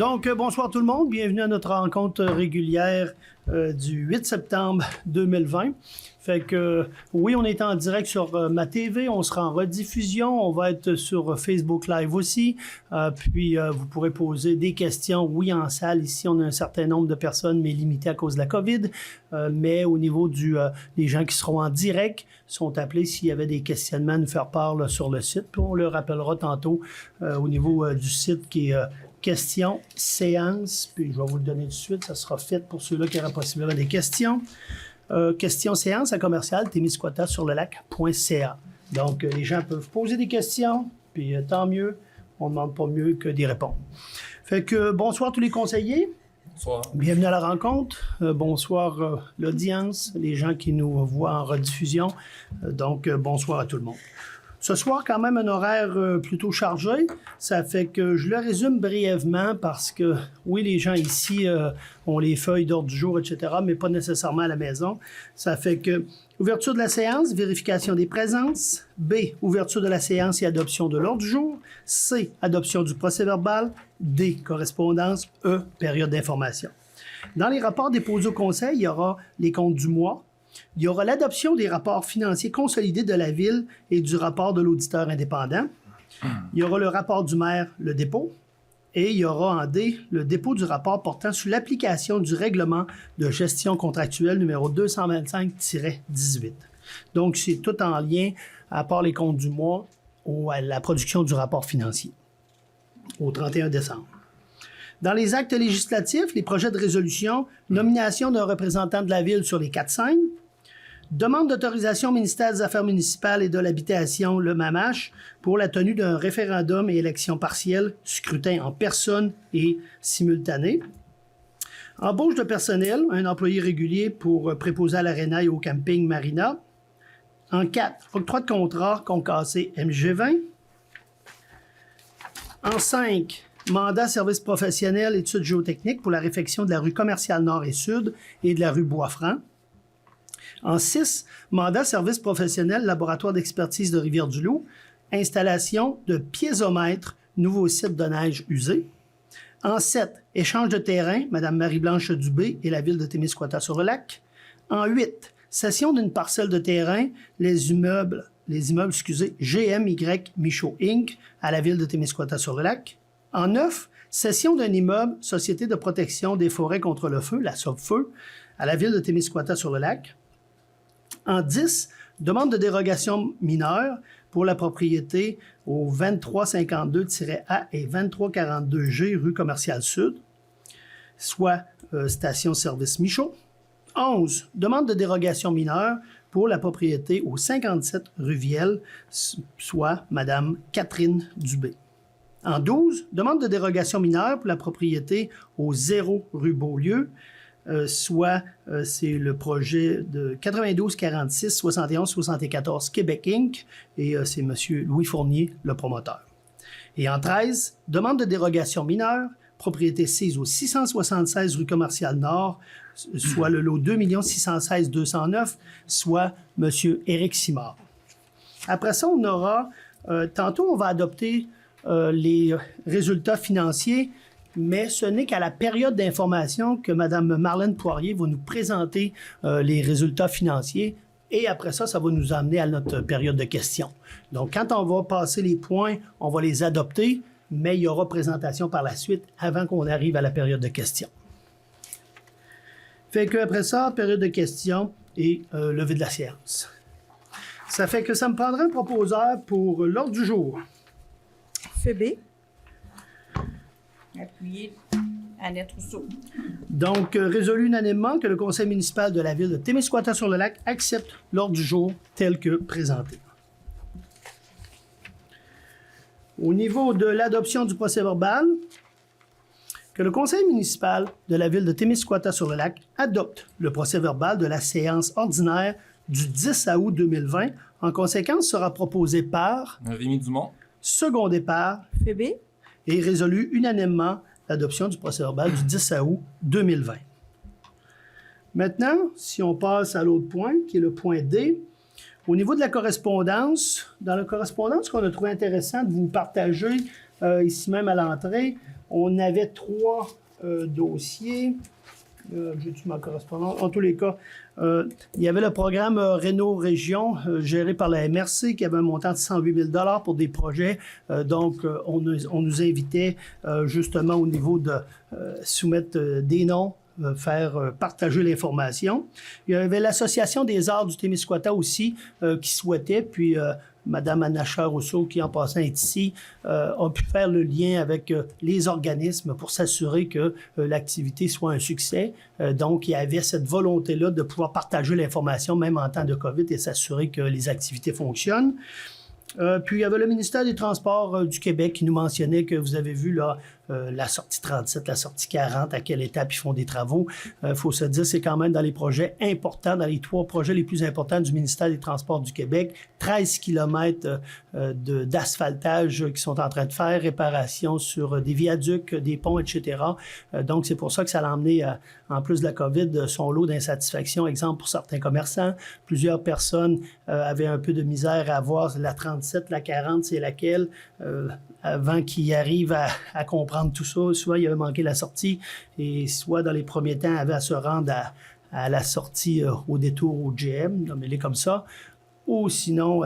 Donc, bonsoir tout le monde. Bienvenue à notre rencontre régulière du 8 septembre 2020. Fait que, oui, on est en direct sur ma TV, on sera en rediffusion, on va être sur Facebook Live aussi. Puis, vous pourrez poser des questions, oui, en salle. Ici, on a un certain nombre de personnes, mais limité à cause de la COVID. Mais au niveau des gens qui seront en direct, sont appelés s'il y avait des questionnements à nous faire part là, sur le site. Puis, on le rappellera tantôt au niveau du site qui est... questions, séance, puis je vais vous le donner tout de suite, ça sera fait pour ceux-là qui auraient possiblement des questions. Questions, séance à commercial, témiscouata-sur-le-lac.ca. Donc, les gens peuvent poser des questions, puis tant mieux, on ne demande pas mieux que d'y répondre. Fait que, bonsoir tous les conseillers. Bonsoir. Bienvenue à la rencontre. Bonsoir l'audience, les gens qui nous voient en rediffusion. Donc, bonsoir à tout le monde. Ce soir, quand même, un horaire plutôt chargé. Ça fait que je le résume brièvement parce que, oui, les gens ici ont les feuilles d'ordre du jour, etc., mais pas nécessairement à la maison. Ça fait que ouverture de la séance, vérification des présences. B, ouverture de la séance et adoption de l'ordre du jour. C, adoption du procès-verbal. D, correspondance. E, période d'information. Dans les rapports déposés au Conseil, il y aura les comptes du mois. Il y aura l'adoption des rapports financiers consolidés de la Ville et du rapport de l'auditeur indépendant. Il y aura le rapport du maire, le dépôt. Et il y aura en D, le dépôt du rapport portant sur l'application du règlement de gestion contractuelle numéro 225-18. Donc, c'est tout en lien, à part les comptes du mois, à la production du rapport financier au 31 décembre. Dans les actes législatifs, les projets de résolution, nomination d'un représentant de la Ville sur les 4 scènes, demande d'autorisation au ministère des Affaires municipales et de l'Habitation, le MAMACH, pour la tenue d'un référendum et élection partielle, scrutin en personne et simultané. Embauche de personnel, un employé régulier pour préposer à l'Arena et au camping Marina. En 4, octroi de contrat concassé MG20. En 5, mandat service professionnel études géotechniques pour la réfection de la rue commerciale Nord et Sud et de la rue Boisfranc. En 6, mandat service professionnel laboratoire d'expertise de Rivière-du-Loup, installation de piézomètre, nouveau site de neige usé. En 7, échange de terrain, Mme Marie-Blanche Dubé et la ville de Témiscouata-sur-le-Lac. En 8, cession d'une parcelle de terrain, les immeubles, GMY Michaud Inc. à la ville de Témiscouata-sur-le-Lac. En 9, cession d'un immeuble, Société de protection des forêts contre le feu, la SOPFEU, à la ville de Témiscouata-sur-le-Lac. En 10, demande de dérogation mineure pour la propriété au 2352-A et 2342G rue Commerciale Sud, soit station-service Michaud. 11, demande de dérogation mineure pour la propriété au 57 rue Vielle, soit Mme Catherine Dubé. En 12, demande de dérogation mineure pour la propriété au 0 rue Beaulieu, c'est le projet de 92 46 71 74 Québec Inc. Et c'est M. Louis Fournier, le promoteur. Et en 13, demande de dérogation mineure, propriété sise au 676 rue Commerciale Nord, soit le lot 2 616 209, soit M. Éric Simard. Après ça, on aura, tantôt on va adopter les résultats financiers, mais ce n'est qu'à la période d'information que Mme Marlène Poirier va nous présenter les résultats financiers. Et après ça, ça va nous amener à notre période de questions. Donc, quand on va passer les points, on va les adopter, mais il y aura présentation par la suite avant qu'on arrive à la période de questions. Fait qu'après ça, période de questions et levée de la séance. Ça fait que ça me prendrait un proposeur pour l'ordre du jour. Fait B. Appuyez Annette Rousseau. Donc, résolu unanimement que le conseil municipal de la ville de Témiscouata-sur-le-Lac accepte l'ordre du jour tel que présenté. Au niveau de l'adoption du procès-verbal, que le conseil municipal de la ville de Témiscouata-sur-le-Lac adopte le procès-verbal de la séance ordinaire du 10 août 2020. En conséquence, sera proposé par Rémi Dumont. Secondé par Fait B. Et résolu unanimement l'adoption du procès-verbal du 10 août 2020. Maintenant, si on passe à l'autre point, qui est le point D, au niveau de la correspondance, dans la correspondance qu'on a trouvé intéressant de vous partager ici même à l'entrée, On avait 3 dossiers. J'ai-tu ma correspondance? En tous les cas, il y avait le programme Réno Région géré par la MRC qui avait un montant de 108 000 pour des projets. Donc, on nous invitait justement au niveau de soumettre des noms, faire partager l'information. Il y avait l'Association des arts du Témiscouata aussi qui souhaitait, puis Mme Anacha Rousseau, qui en passant est ici, a pu faire le lien avec les organismes pour s'assurer que l'activité soit un succès. Donc, il y avait cette volonté-là de pouvoir partager l'information, même en temps de COVID, et s'assurer que les activités fonctionnent. Puis, il y avait le ministère des Transports du Québec qui nous mentionnait que vous avez vu là, la sortie 37, la sortie 40, à quelle étape ils font des travaux. Il faut se dire, c'est quand même dans les projets importants, dans les 3 projets les plus importants du ministère des Transports du Québec. 13 kilomètres d'asphaltage qui sont en train de faire, réparation sur des viaducs, des ponts, etc. Donc, c'est pour ça que ça l'a emmené, en plus de la COVID, son lot d'insatisfaction. Exemple, pour certains commerçants, plusieurs personnes avaient un peu de misère à voir la 37, la 40, c'est laquelle, avant qu'ils arrivent à comprendre tout ça. Soit il avait manqué la sortie, et soit dans les premiers temps, avait à se rendre à la sortie au détour au GM, nommez-les comme ça, ou sinon,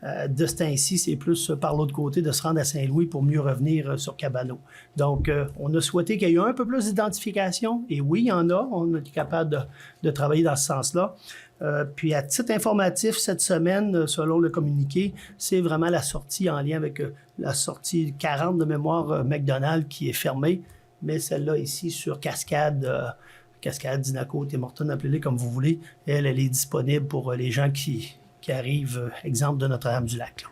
de ce temps-ci, c'est plus par l'autre côté de se rendre à Saint-Louis pour mieux revenir sur Cabano. Donc, on a souhaité qu'il y ait un peu plus d'identification, et oui, il y en a. On est capable de travailler dans ce sens-là. Puis, à titre informatif, cette semaine, selon le communiqué, c'est vraiment la sortie en lien avec la sortie 40 de mémoire McDonald's qui est fermée, mais celle-là ici sur Cascade, Dinaco, Tim Hortons, appelez-les comme vous voulez, elle est disponible pour les gens qui arrivent, exemple de Notre-Dame-du-Lac. Là.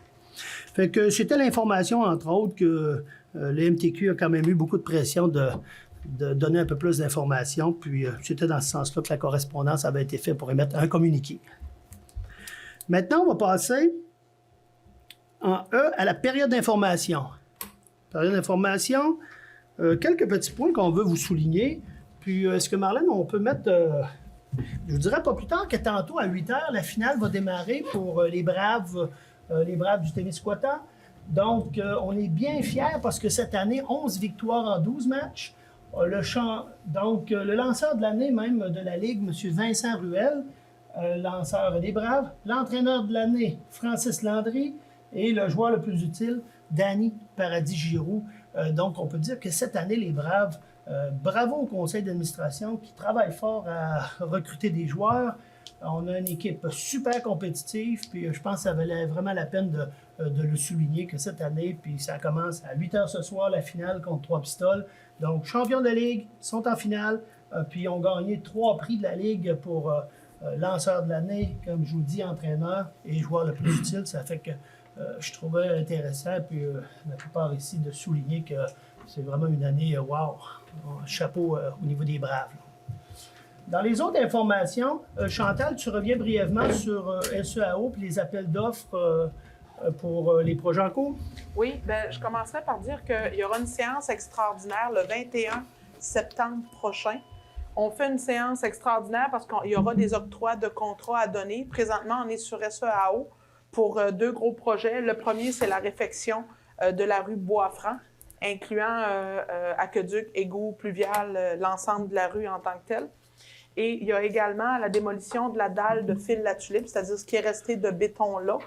Fait que c'était l'information, entre autres, que le MTQ a quand même eu beaucoup de pression de donner un peu plus d'informations, puis c'était dans ce sens-là que la correspondance avait été faite pour émettre un communiqué. Maintenant, on va passer en E à la période d'information. Période d'information, quelques petits points qu'on veut vous souligner. Puis, est-ce que Marlène, on peut mettre, je vous dirais pas plus tard que tantôt à 8 h, la finale va démarrer pour les Braves du Témiscouata. Donc, on est bien fiers parce que cette année, 11 victoires en 12 matchs. Le lanceur de l'année même de la Ligue, M. Vincent Ruel, lanceur des Braves. L'entraîneur de l'année, Francis Landry. Et le joueur le plus utile, Danny Paradis-Giroux. Donc, on peut dire que cette année, les Braves, bravo au conseil d'administration qui travaille fort à recruter des joueurs. On a une équipe super compétitive, puis je pense que ça valait vraiment la peine de le souligner que cette année, puis ça commence à 8 h ce soir, la finale contre 3 Pistoles. Donc, champions de la Ligue, sont en finale, puis ils ont gagné 3 prix de la Ligue pour lanceur de l'année, comme je vous dis, entraîneur et joueur le plus utile. Ça fait que je trouvais intéressant, puis la plupart ici, de souligner que c'est vraiment une année, wow, chapeau au niveau des Braves. Là. Dans les autres informations, Chantal, tu reviens brièvement sur SEAO et les appels d'offres pour les projets en cours? Oui, bien, je commencerai par dire qu'il y aura une séance extraordinaire le 21 septembre prochain. On fait une séance extraordinaire parce qu'il y aura des octrois de contrats à donner. Présentement, on est sur SEAO pour 2 gros projets. Le premier, c'est la réfection de la rue Boisfranc, incluant aqueduc, égout, pluvial, l'ensemble de la rue en tant que telle. Et il y a également la démolition de la dalle de fil la tulipe, c'est-à-dire ce qui est resté de béton là.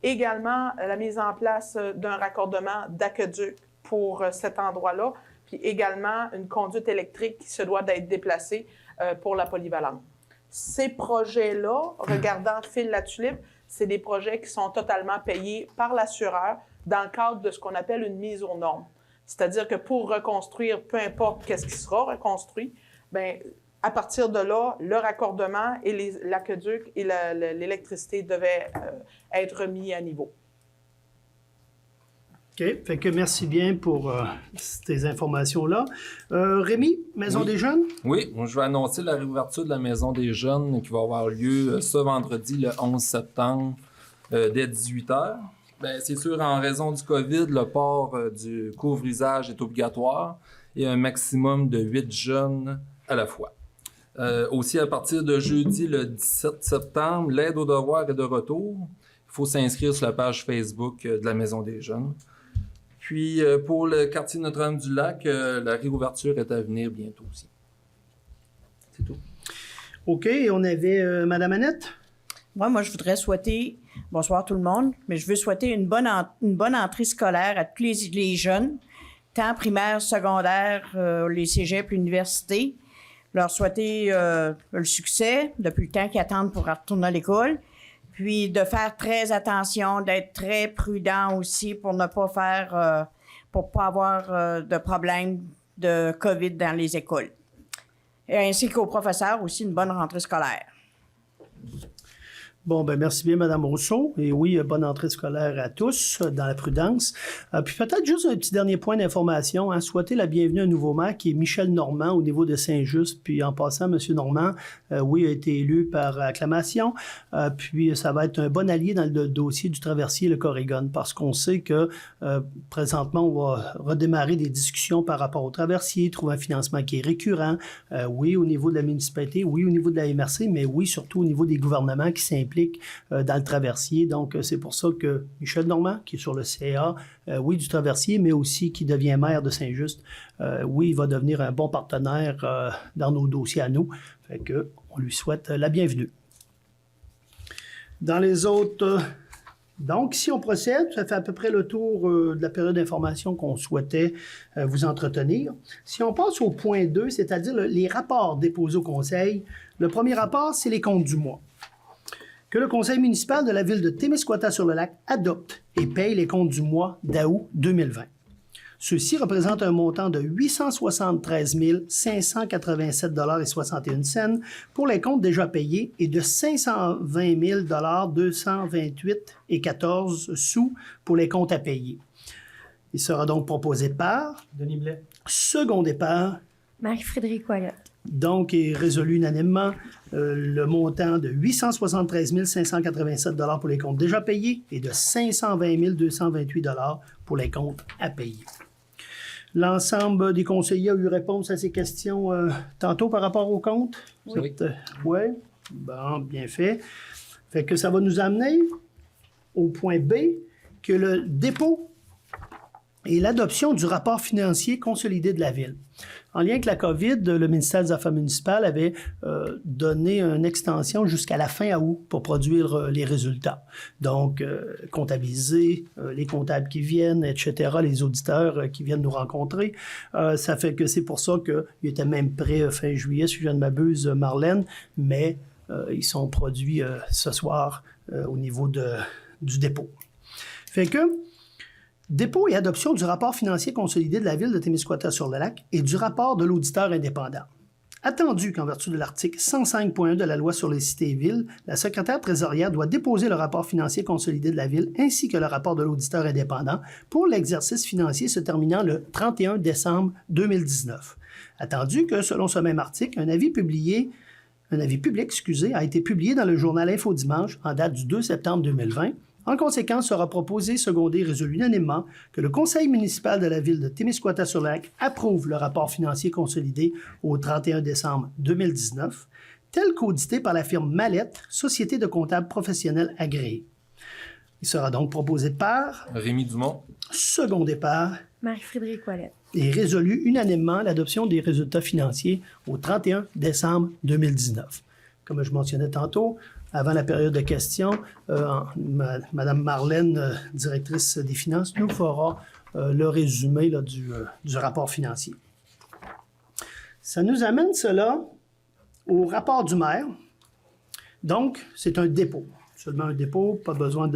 Également, la mise en place d'un raccordement d'aqueduc pour cet endroit-là, puis également une conduite électrique qui se doit d'être déplacée pour la polyvalente. Ces projets-là, regardant fil la tulipe, c'est des projets qui sont totalement payés par l'assureur dans le cadre de ce qu'on appelle une mise aux normes. C'est-à-dire que pour reconstruire, peu importe qu'est-ce qui sera reconstruit, bien, à partir de là, le raccordement et l'aqueduc et l'électricité devaient être mis à niveau. OK. Fait que merci bien pour ces informations-là. Rémi, Maison des Jeunes? Oui, je vais annoncer la réouverture de la Maison des Jeunes qui va avoir lieu ce vendredi, le 11 septembre, dès 18 h. Bien, c'est sûr, en raison du COVID, le port du couvre-visage est obligatoire et un maximum de 8 jeunes à la fois. Aussi, à partir de jeudi, le 17 septembre, l'aide aux devoirs est de retour. Il faut s'inscrire sur la page Facebook de la Maison des Jeunes. Puis pour le quartier Notre-Dame-du-Lac, la réouverture est à venir bientôt aussi. C'est tout. OK, et on avait Madame Annette. Moi, je voudrais souhaiter, bonsoir tout le monde, mais je veux souhaiter une bonne entrée scolaire à tous les jeunes, tant primaire, secondaire, les cégeps, l'université. Leur souhaiter le succès depuis le temps qu'ils attendent pour retourner à l'école. Puis de faire très attention, d'être très prudent aussi pour ne pas faire, pour pas avoir de problème de COVID dans les écoles. Et ainsi qu'aux professeurs aussi, une bonne rentrée scolaire. Bon, ben merci bien, Mme Rousseau. Et oui, bonne entrée scolaire à tous, dans la prudence. Puis peut-être juste un petit dernier point d'information. Souhaiter la bienvenue à un nouveau maire qui est Michel Normand au niveau de Saint-Just. Puis en passant, M. Normand, oui, a été élu par acclamation. Puis ça va être un bon allié dans le dossier du traversier Le Corrigan parce qu'on sait que présentement, on va redémarrer des discussions par rapport au traversier, trouver un financement qui est récurrent. Oui, au niveau de la municipalité, oui, au niveau de la MRC, mais oui, surtout au niveau des gouvernements qui s'impliquent dans le traversier. Donc, c'est pour ça que Michel Normand, qui est sur le CA, oui, du traversier, mais aussi qui devient maire de Saint-Just, oui, il va devenir un bon partenaire dans nos dossiers à nous. Fait que on lui souhaite la bienvenue. Dans les autres... donc, si on procède, ça fait à peu près le tour de la période d'information qu'on souhaitait vous entretenir. Si on passe au point 2, c'est-à-dire les rapports déposés au conseil, le premier rapport, c'est les comptes du mois. Que le conseil municipal de la ville de Témiscouata-sur-le-Lac adopte et paye les comptes du mois d'août 2020. Ceux-ci représentent un montant de 873 587,61 $ pour les comptes déjà payés et de 520 228,14 sous pour les comptes à payer. Il sera donc proposé par Denis Blais. Secondé par Marie-Frédérique Ouellet. donc est résolu unanimement le montant de 873 587 $ pour les comptes déjà payés et de 520 228 $ pour les comptes à payer. L'ensemble des conseillers a eu réponse à ces questions tantôt par rapport aux comptes? Oui. Oui. Bon, bien fait. Fait que ça va nous amener au point B, que le dépôt et l'adoption du rapport financier consolidé de la Ville. En lien avec la COVID, le ministère des Affaires municipales avait donné une extension jusqu'à la fin août pour produire les résultats. Donc, comptabiliser les comptables qui viennent, etc., les auditeurs qui viennent nous rencontrer. Ça fait que c'est pour ça qu'il était même prêt fin juillet, si je ne m'abuse, Marlène, mais ils sont produits ce soir au niveau du dépôt. Fait que dépôt et adoption du rapport financier consolidé de la Ville de Témiscouata-sur-le-Lac et du rapport de l'auditeur indépendant. Attendu qu'en vertu de l'article 105.1 de la loi sur les cités et villes, la secrétaire trésorière doit déposer le rapport financier consolidé de la Ville ainsi que le rapport de l'auditeur indépendant pour l'exercice financier se terminant le 31 décembre 2019. Attendu que, selon ce même article, un avis public a été publié dans le journal Info Dimanche en date du 2 septembre 2020. En conséquence, sera proposé, secondé et résolu unanimement que le conseil municipal de la ville de Témiscouata-sur-le-Lac approuve le rapport financier consolidé au 31 décembre 2019, tel qu'audité par la firme Mallette, société de comptables professionnels agréée. Il sera donc proposé par Rémi Dumont. Secondé par Marie-Frédérique Ouellet. et résolu unanimement l'adoption des résultats financiers au 31 décembre 2019. Comme je mentionnais tantôt, avant la période de questions, Mme Marlène, directrice des finances, nous fera le résumé là, du rapport financier. Ça nous amène cela au rapport du maire. Donc, c'est un dépôt. Seulement un dépôt, pas besoin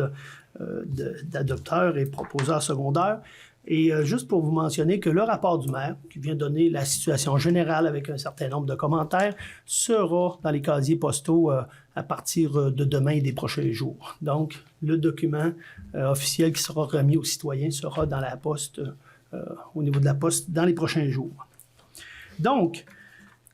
d'adopteur et proposeur secondaire. Et juste pour vous mentionner que le rapport du maire, qui vient donner la situation générale avec un certain nombre de commentaires, sera dans les casiers postaux à partir de demain et des prochains jours. Donc, le document officiel qui sera remis aux citoyens sera dans la poste, au niveau de la poste, dans les prochains jours. Donc,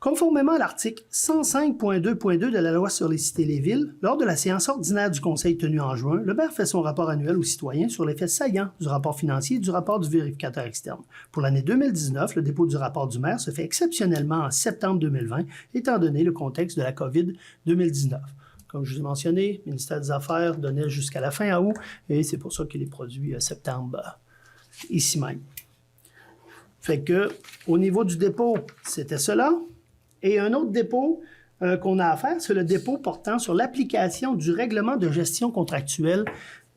conformément à l'article 105.2.2 de la loi sur les cités et les villes, lors de la séance ordinaire du Conseil tenue en juin, le maire fait son rapport annuel aux citoyens sur les faits saillants du rapport financier et du rapport du vérificateur externe. Pour l'année 2019, le dépôt du rapport du maire se fait exceptionnellement en septembre 2020, étant donné le contexte de la COVID-2019. Comme je vous ai mentionné, le ministère des Affaires donnait jusqu'à la fin août, et c'est pour ça qu'il est produit septembre ici même. Fait que, au niveau du dépôt, c'était cela. Et un autre dépôt qu'on a à faire, c'est le dépôt portant sur l'application du règlement de gestion contractuelle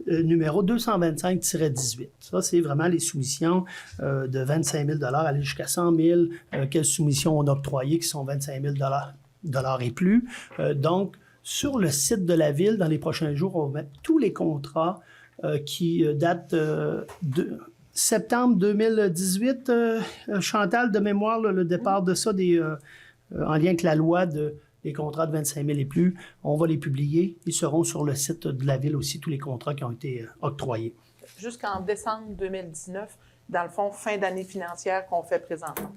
numéro 225-18. Ça, c'est vraiment les soumissions de 25 000 aller jusqu'à 100 000. Quelles soumissions on a octroyées qui sont 25 000 et plus. Donc, sur le site de la Ville, dans les prochains jours, on va mettre tous les contrats qui datent de septembre 2018. Chantal, de mémoire, le départ de ça, en lien avec la loi des contrats de 25 000 et plus, on va les publier. Ils seront sur le site de la Ville aussi, tous les contrats qui ont été octroyés. Jusqu'en décembre 2019, dans le fond, fin d'année financière qu'on fait présentement.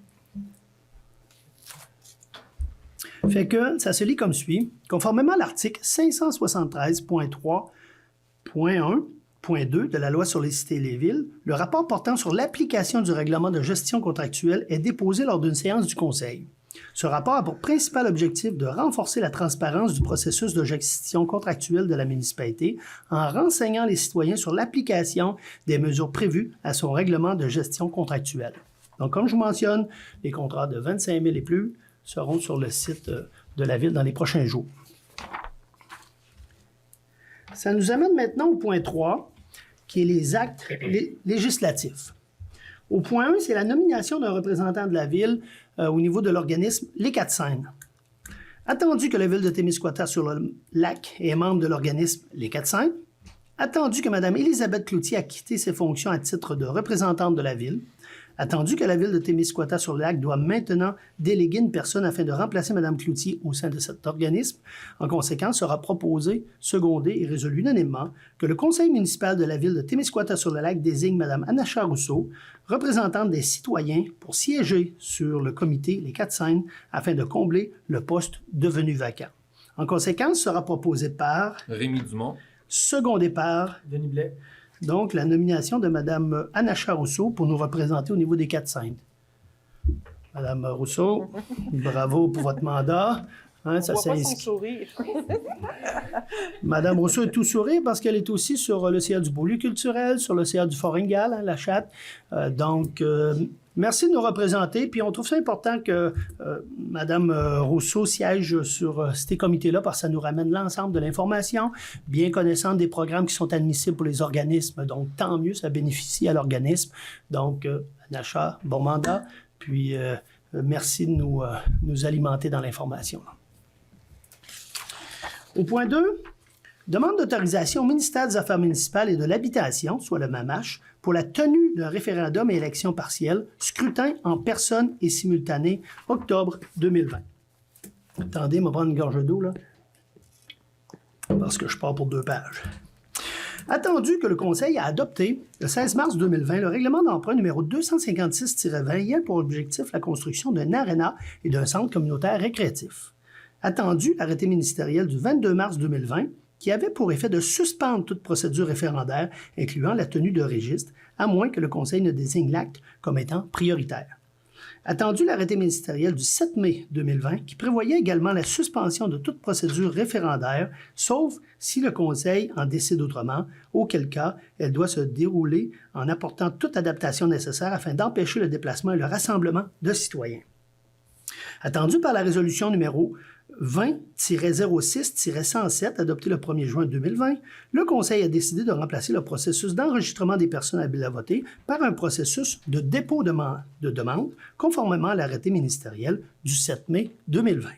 Fait que ça se lit comme suit. Conformément à l'article 573.3.1.2 de la loi sur les cités et les villes, le rapport portant sur l'application du règlement de gestion contractuelle est déposé lors d'une séance du Conseil. Ce rapport a pour principal objectif de renforcer la transparence du processus de gestion contractuelle de la municipalité en renseignant les citoyens sur l'application des mesures prévues à son règlement de gestion contractuelle. Donc, comme je vous mentionne, les contrats de 25 000 et plus seront sur le site de la Ville dans les prochains jours. Ça nous amène maintenant au point 3, qui est les actes législatifs. Au point 1, c'est la nomination d'un représentant de la Ville au niveau de l'organisme Les Quatre-Scènes. Attendu que la Ville de Témiscouata-sur-le-Lac est membre de l'organisme Les Quatre-Scènes, attendu que Mme Élisabeth Cloutier a quitté ses fonctions à titre de représentante de la Ville, attendu que la Ville de Témiscouata-sur-le-Lac doit maintenant déléguer une personne afin de remplacer Mme Cloutier au sein de cet organisme. En conséquence, sera proposé, secondé et résolu unanimement que le conseil municipal de la Ville de Témiscouata-sur-le-Lac désigne Mme Anacha Rousseau, représentante des citoyens, pour siéger sur le comité Les Quatre-Scènes afin de combler le poste devenu vacant. En conséquence, sera proposé par Rémi Dumont. secondé par Denis Blais. donc la nomination de Mme Anacha Rousseau pour nous représenter au niveau des Quatre-Scènes. Mme Rousseau, bravo pour votre mandat. Hein, On ça voit pas son s'inscrit. sourire. Mme Rousseau est tout sourire parce qu'elle est aussi sur le CA du Beaulieu culturel, sur le CA du Fort-Ingal, hein, la chatte. Merci de nous représenter. Puis on trouve ça important que Mme Rousseau siège sur ces comités-là parce que ça nous ramène l'ensemble de l'information, bien connaissante des programmes qui sont admissibles pour les organismes. Donc, tant mieux, ça bénéficie à l'organisme. Donc, Anacha, bon mandat. Puis, merci de nous alimenter dans l'information. Au point 2, demande d'autorisation au ministère des Affaires municipales et de l'Habitation, soit le MAMACH, pour la tenue d'un référendum et élection partielle, scrutin en personne et simultané, octobre 2020. Attendez, je vais prendre une gorge d'eau, là, parce que je pars pour 2 pages. Attendu que le Conseil a adopté, le 16 mars 2020, le règlement d'emprunt numéro 256-20 ayant pour objectif la construction d'un aréna et d'un centre communautaire récréatif. Attendu l'arrêté ministériel du 22 mars 2020, qui avait pour effet de suspendre toute procédure référendaire, incluant la tenue de registre, à moins que le Conseil ne désigne l'acte comme étant prioritaire. Attendu l'arrêté ministériel du 7 mai 2020, qui prévoyait également la suspension de toute procédure référendaire, sauf si le Conseil en décide autrement, auquel cas elle doit se dérouler en apportant toute adaptation nécessaire afin d'empêcher le déplacement et le rassemblement de citoyens. Attendu par la résolution numéro 20-06-107, adoptée le 1er juin 2020, le Conseil a décidé de remplacer le processus d'enregistrement des personnes habiles à voter par un processus de dépôt de demande, conformément à l'arrêté ministériel du 7 mai 2020.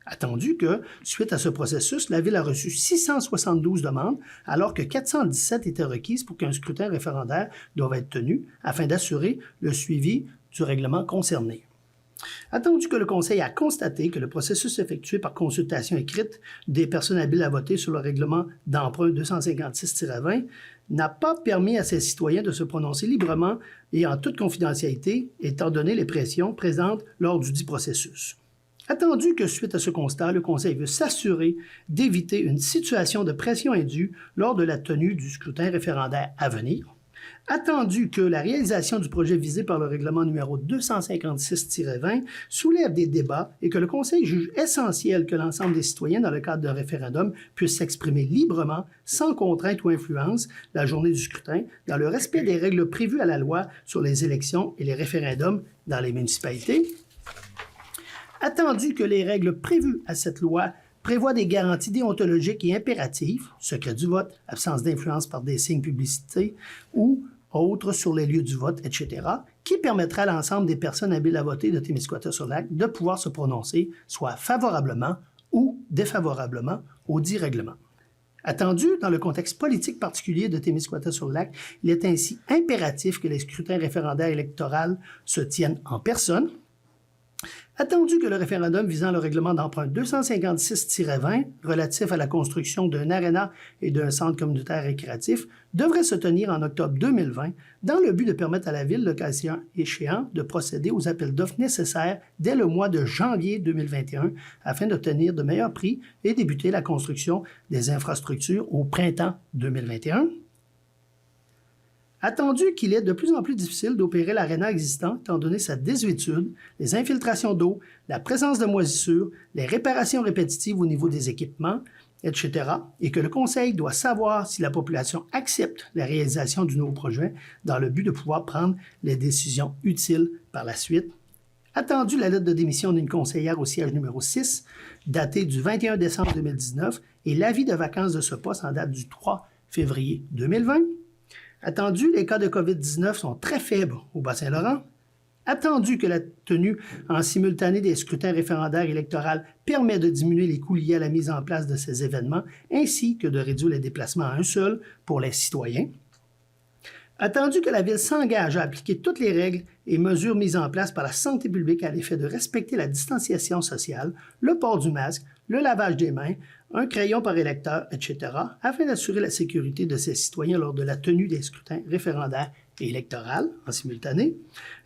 Attendu que, suite à ce processus, la Ville a reçu 672 demandes, alors que 417 étaient requises pour qu'un scrutin référendaire doive être tenu, afin d'assurer le suivi du règlement concerné. Attendu que le Conseil a constaté que le processus effectué par consultation écrite des personnes habiles à voter sur le règlement d'emprunt 256-20 n'a pas permis à ces citoyens de se prononcer librement et en toute confidentialité, étant donné les pressions présentes lors du dit processus. Attendu que, suite à ce constat, le Conseil veut s'assurer d'éviter une situation de pression indue lors de la tenue du scrutin référendaire à venir, Attendu que la réalisation du projet visé par le règlement numéro 256-20 soulève des débats et que le Conseil juge essentiel que l'ensemble des citoyens, dans le cadre d'un référendum, puissent s'exprimer librement, sans contrainte ou influence, la journée du scrutin, dans le respect des règles prévues à la loi sur les élections et les référendums dans les municipalités. Attendu que les règles prévues à cette loi prévoient des garanties déontologiques et impératives, secret du vote, absence d'influence par des signes publicités ou autres sur les lieux du vote, etc., qui permettra à l'ensemble des personnes habiles à voter de Témiscouata-sur-Lac de pouvoir se prononcer soit favorablement ou défavorablement au dit règlement. Attendu dans le contexte politique particulier de Témiscouata-sur-Lac, il est ainsi impératif que les scrutins référendaires électoraux se tiennent en personne. Attendu que le référendum visant le règlement d'emprunt 256-20 relatif à la construction d'un aréna et d'un centre communautaire récréatif devrait se tenir en octobre 2020 dans le but de permettre à la Ville, le cas échéant, de procéder aux appels d'offres nécessaires dès le mois de janvier 2021 afin d'obtenir de meilleurs prix et débuter la construction des infrastructures au printemps 2021. Attendu qu'il est de plus en plus difficile d'opérer l'aréna existant, étant donné sa désuétude, les infiltrations d'eau, la présence de moisissures, les réparations répétitives au niveau des équipements, etc., et que le Conseil doit savoir si la population accepte la réalisation du nouveau projet dans le but de pouvoir prendre les décisions utiles par la suite. Attendu la lettre de démission d'une conseillère au siège numéro 6, datée du 21 décembre 2019, et l'avis de vacances de ce poste en date du 3 février 2020. Attendu, les cas de COVID-19 sont très faibles au Bas-Saint-Laurent. Attendu que la tenue en simultané des scrutins référendaires électoraux permet de diminuer les coûts liés à la mise en place de ces événements, ainsi que de réduire les déplacements à un seul pour les citoyens. Attendu que la Ville s'engage à appliquer toutes les règles et mesures mises en place par la santé publique à l'effet de respecter la distanciation sociale, le port du masque, le lavage des mains, un crayon par électeur, etc., afin d'assurer la sécurité de ses citoyens lors de la tenue des scrutins référendaires et électoraux en simultané,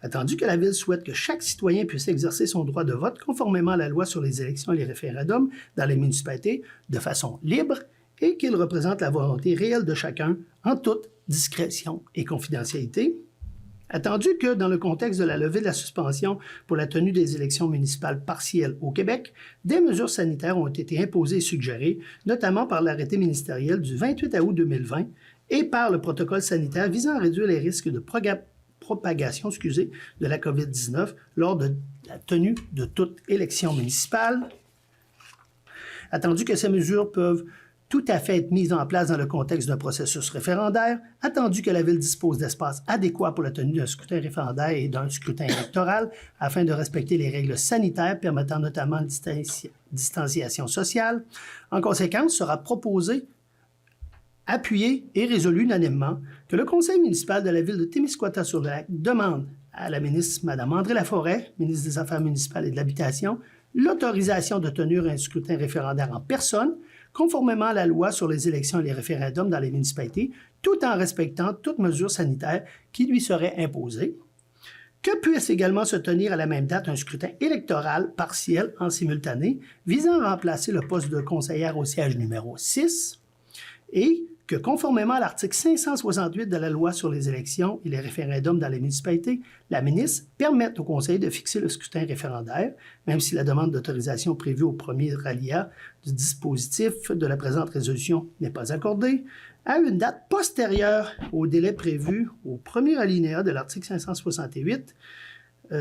attendu que la Ville souhaite que chaque citoyen puisse exercer son droit de vote conformément à la loi sur les élections et les référendums dans les municipalités de façon libre et qu'il représente la volonté réelle de chacun en toute discrétion et confidentialité. Attendu que, dans le contexte de la levée de la suspension pour la tenue des élections municipales partielles au Québec, des mesures sanitaires ont été imposées et suggérées, notamment par l'arrêté ministériel du 28 août 2020 et par le protocole sanitaire visant à réduire les risques de propagation de la COVID-19 lors de la tenue de toute élection municipale. Attendu que ces mesures peuvent tout à fait être mise en place dans le contexte d'un processus référendaire, attendu que la Ville dispose d'espaces adéquats pour la tenue d'un scrutin référendaire et d'un scrutin électoral, afin de respecter les règles sanitaires permettant notamment une distanciation sociale. En conséquence, sera proposé, appuyé et résolu unanimement que le Conseil municipal de la Ville de Témiscouata-sur-Lac demande à la ministre Mme André Laforêt, ministre des Affaires municipales et de l'Habitation, l'autorisation de tenir un scrutin référendaire en personne, conformément à la loi sur les élections et les référendums dans les municipalités, tout en respectant toute mesure sanitaire qui lui serait imposée. Que puisse également se tenir à la même date un scrutin électoral partiel en simultané visant à remplacer le poste de conseillère au siège numéro 6 et que, conformément à l'article 568 de la loi sur les élections et les référendums dans les municipalités, la ministre permette au Conseil de fixer le scrutin référendaire, même si la demande d'autorisation prévue au premier alinéa du dispositif de la présente résolution n'est pas accordée, à une date postérieure au délai prévu au premier alinéa de l'article 568,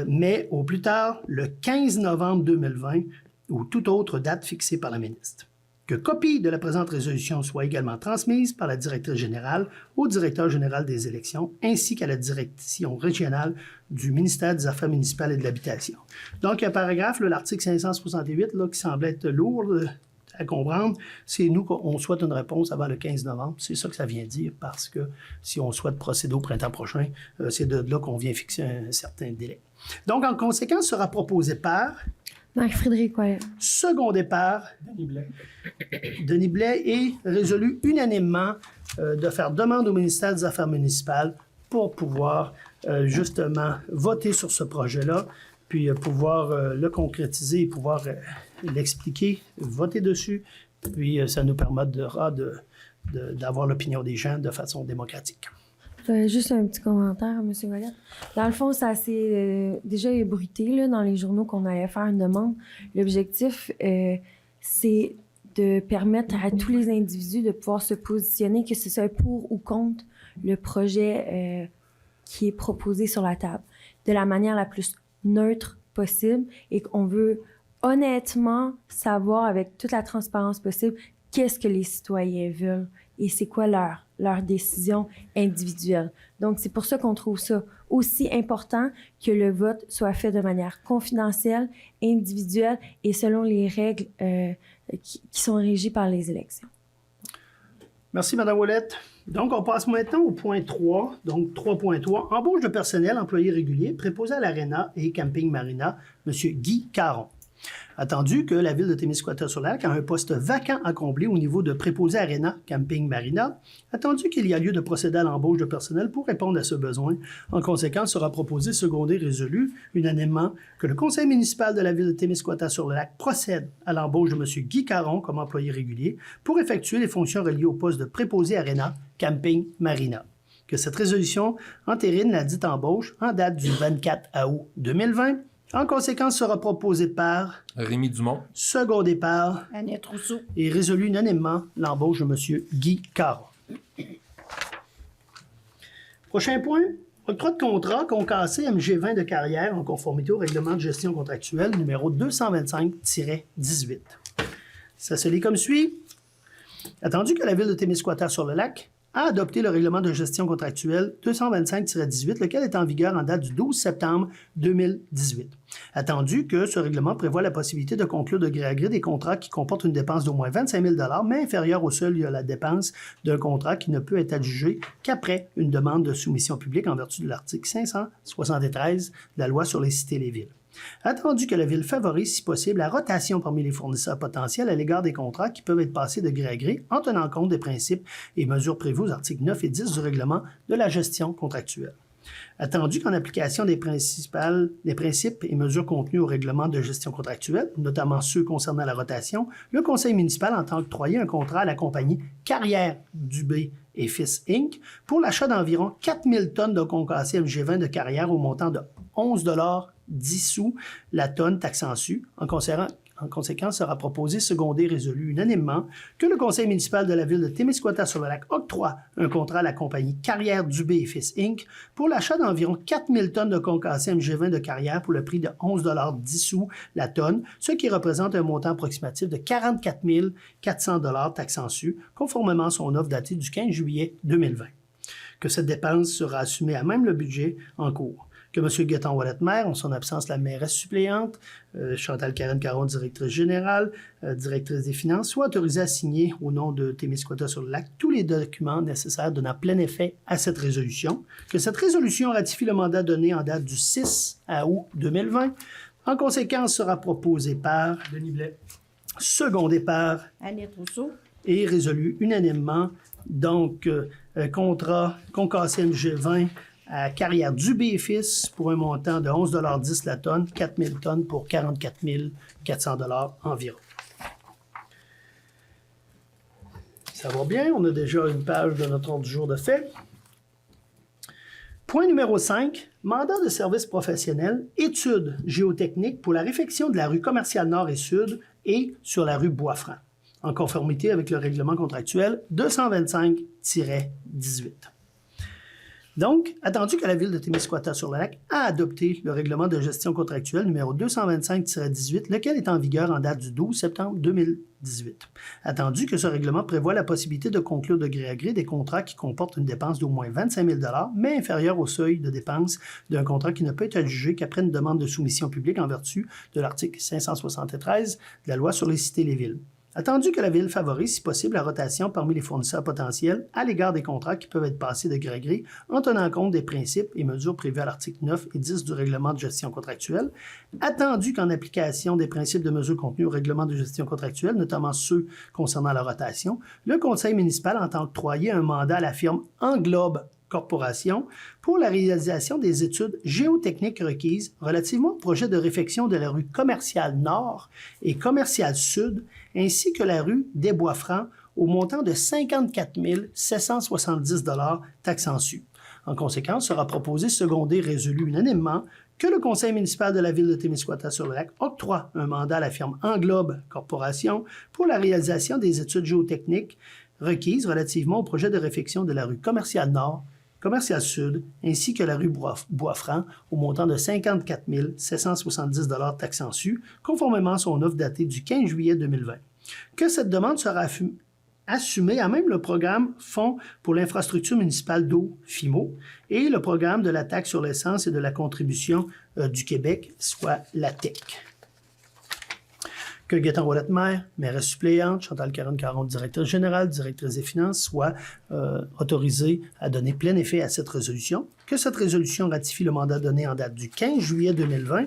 mais au plus tard le 15 novembre 2020 ou toute autre date fixée par la ministre. Que copie de la présente résolution soit également transmise par la directrice générale au directeur général des élections ainsi qu'à la direction régionale du ministère des Affaires municipales et de l'Habitation. Donc, un paragraphe, l'article 568, qui semble être lourd à comprendre, c'est nous qu'on souhaite une réponse avant le 15 novembre. C'est ça que ça vient dire, parce que si on souhaite procéder au printemps prochain, c'est de là qu'on vient fixer un certain délai. Donc, en conséquence, sera proposé par Marc-Frédéric Ouellet. Secondé par Denis Blais et résolu unanimement de faire demande au ministère des Affaires municipales pour pouvoir justement voter sur ce projet-là, puis pouvoir le concrétiser et pouvoir l'expliquer, voter dessus, puis ça nous permettra d'avoir l'opinion des gens de façon démocratique. Juste un petit commentaire, M. Ouellette. Dans le fond, ça s'est déjà ébruité là, dans les journaux qu'on allait faire une demande. L'objectif, c'est de permettre à tous les individus de pouvoir se positionner, que ce soit pour ou contre le projet qui est proposé sur la table, de la manière la plus neutre possible, et qu'on veut honnêtement savoir avec toute la transparence possible qu'est-ce que les citoyens veulent et c'est quoi leur décision individuelle. Donc, c'est pour ça qu'on trouve ça aussi important que le vote soit fait de manière confidentielle, individuelle et selon les règles qui sont régies par les élections. Merci, Mme Ouellette. Donc, on passe maintenant au point 3. Donc, 3.3, embauche de personnel employé régulier, préposé à l'Arena et Camping Marina, M. Guy Caron. Attendu que la ville de Témiscouata-sur-Lac a un poste vacant à combler au niveau de préposé Arena Camping Marina, attendu qu'il y a lieu de procéder à l'embauche de personnel pour répondre à ce besoin. En conséquence, sera proposé, secondé, résolu unanimement que le conseil municipal de la ville de Témiscouata-sur-Lac procède à l'embauche de M. Guy Caron comme employé régulier pour effectuer les fonctions reliées au poste de préposé Arena Camping Marina. Que cette résolution entérine la dite embauche en date du 24 août 2020. En conséquence, sera proposé par Rémi Dumont. secondé par Annette Rousseau. et résolu unanimement l'embauche de M. Guy Caron. Prochain point, octroi de contrat concassé MG20 de carrière en conformité au règlement de gestion contractuelle numéro 225-18. Ça se lit comme suit. Attendu que la ville de Témiscouata-sur-le-Lac a adopté le règlement de gestion contractuelle 225-18, lequel est en vigueur en date du 12 septembre 2018. Attendu que ce règlement prévoit la possibilité de conclure de gré à gré des contrats qui comportent une dépense d'au moins 25 000 $, mais inférieure au seuil de la dépense d'un contrat qui ne peut être adjugé qu'après une demande de soumission publique en vertu de l'article 573 de la loi sur les cités et les villes. Attendu que la Ville favorise, si possible, la rotation parmi les fournisseurs potentiels à l'égard des contrats qui peuvent être passés de gré à gré en tenant compte des principes et mesures prévus aux articles 9 et 10 du règlement de la gestion contractuelle. Attendu qu'en application des principes et mesures contenues au règlement de gestion contractuelle, notamment ceux concernant la rotation, le conseil municipal entend octroyer un contrat à la compagnie Carrière Dubé et Fils Inc. pour l'achat d'environ 4 000 tonnes de concassé MG20 de carrière au montant de 11 10 sous la tonne taxe en su. En conséquence, sera proposé, secondé, résolu unanimement que le conseil municipal de la ville de Témiscouata-sur-le-Lac octroie un contrat à la compagnie Carrière Dubé et Fils Inc. pour l'achat d'environ 4 000 tonnes de concassé MG20 de carrière pour le prix de 11 10 sous la tonne, ce qui représente un montant approximatif de 44 400 $ taxe en su, conformément à son offre datée du 15 juillet 2020. Que cette dépense sera assumée à même le budget en cours. Que M. Gaétan Ouellette-Maire, en son absence la mairesse suppléante, Chantal Caron, directrice générale, directrice des finances, soit autorisée à signer au nom de Témiscouata-sur-le-Lac tous les documents nécessaires donnant plein effet à cette résolution. Que cette résolution ratifie le mandat donné en date du 6 août 2020. En conséquence, sera proposé par Denis Blais, secondé par Annette Rousseau. et résolu unanimement. Donc, contrat concassé MG20 à Carrière Dubé et Fils pour un montant de 11 10 la tonne, 4 000 tonnes pour 44 400 $ environ. Ça va bien, on a déjà une page de notre ordre du jour de fait. Point numéro 5, mandat de service professionnel, études géotechniques pour la réfection de la rue commerciale Nord et Sud et sur la rue Boisfranc, en conformité avec le règlement contractuel 225-18. Donc, attendu que la ville de Témiscouata-sur-le-Lac a adopté le règlement de gestion contractuelle numéro 225-18, lequel est en vigueur en date du 12 septembre 2018. Attendu que ce règlement prévoit la possibilité de conclure de gré à gré des contrats qui comportent une dépense d'au moins 25 000 $, mais inférieure au seuil de dépense d'un contrat qui ne peut être adjugé qu'après une demande de soumission publique en vertu de l'article 573 de la loi sur les cités et les villes. Attendu que la Ville favorise, si possible, la rotation parmi les fournisseurs potentiels à l'égard des contrats qui peuvent être passés de gré à gré en tenant compte des principes et mesures prévus à l'article 9 et 10 du règlement de gestion contractuelle. Attendu qu'en application des principes de mesures contenus au règlement de gestion contractuelle, notamment ceux concernant la rotation, le conseil municipal entend octroyer un mandat à la firme Englobe Corporation pour la réalisation des études géotechniques requises relativement au projet de réfection de la rue commerciale Nord et commerciale Sud, ainsi que la rue des Bois-Francs au montant de 54 770 $ taxe en su. En conséquence, sera proposé, secondé, résolu unanimement que le conseil municipal de la ville de Témiscouata-sur-le-Lac octroie un mandat à la firme Englobe Corporation pour la réalisation des études géotechniques requises relativement au projet de réfection de la rue Commerciale Nord, Commerciale Sud, ainsi que la rue Boisfranc, au montant de 54 770 taxes en su, conformément à son offre datée du 15 juillet 2020. Que cette demande sera assumée à même le programme Fonds pour l'infrastructure municipale d'eau, FIMO, et le programme de la taxe sur l'essence et de la contribution du Québec, soit la TEC. Que Gaétan Ouellet-Maire, mairesse suppléante, Chantal Caron-Caron, directrice générale, directrice des finances, soit autorisée à donner plein effet à cette résolution. Que cette résolution ratifie le mandat donné en date du 15 juillet 2020.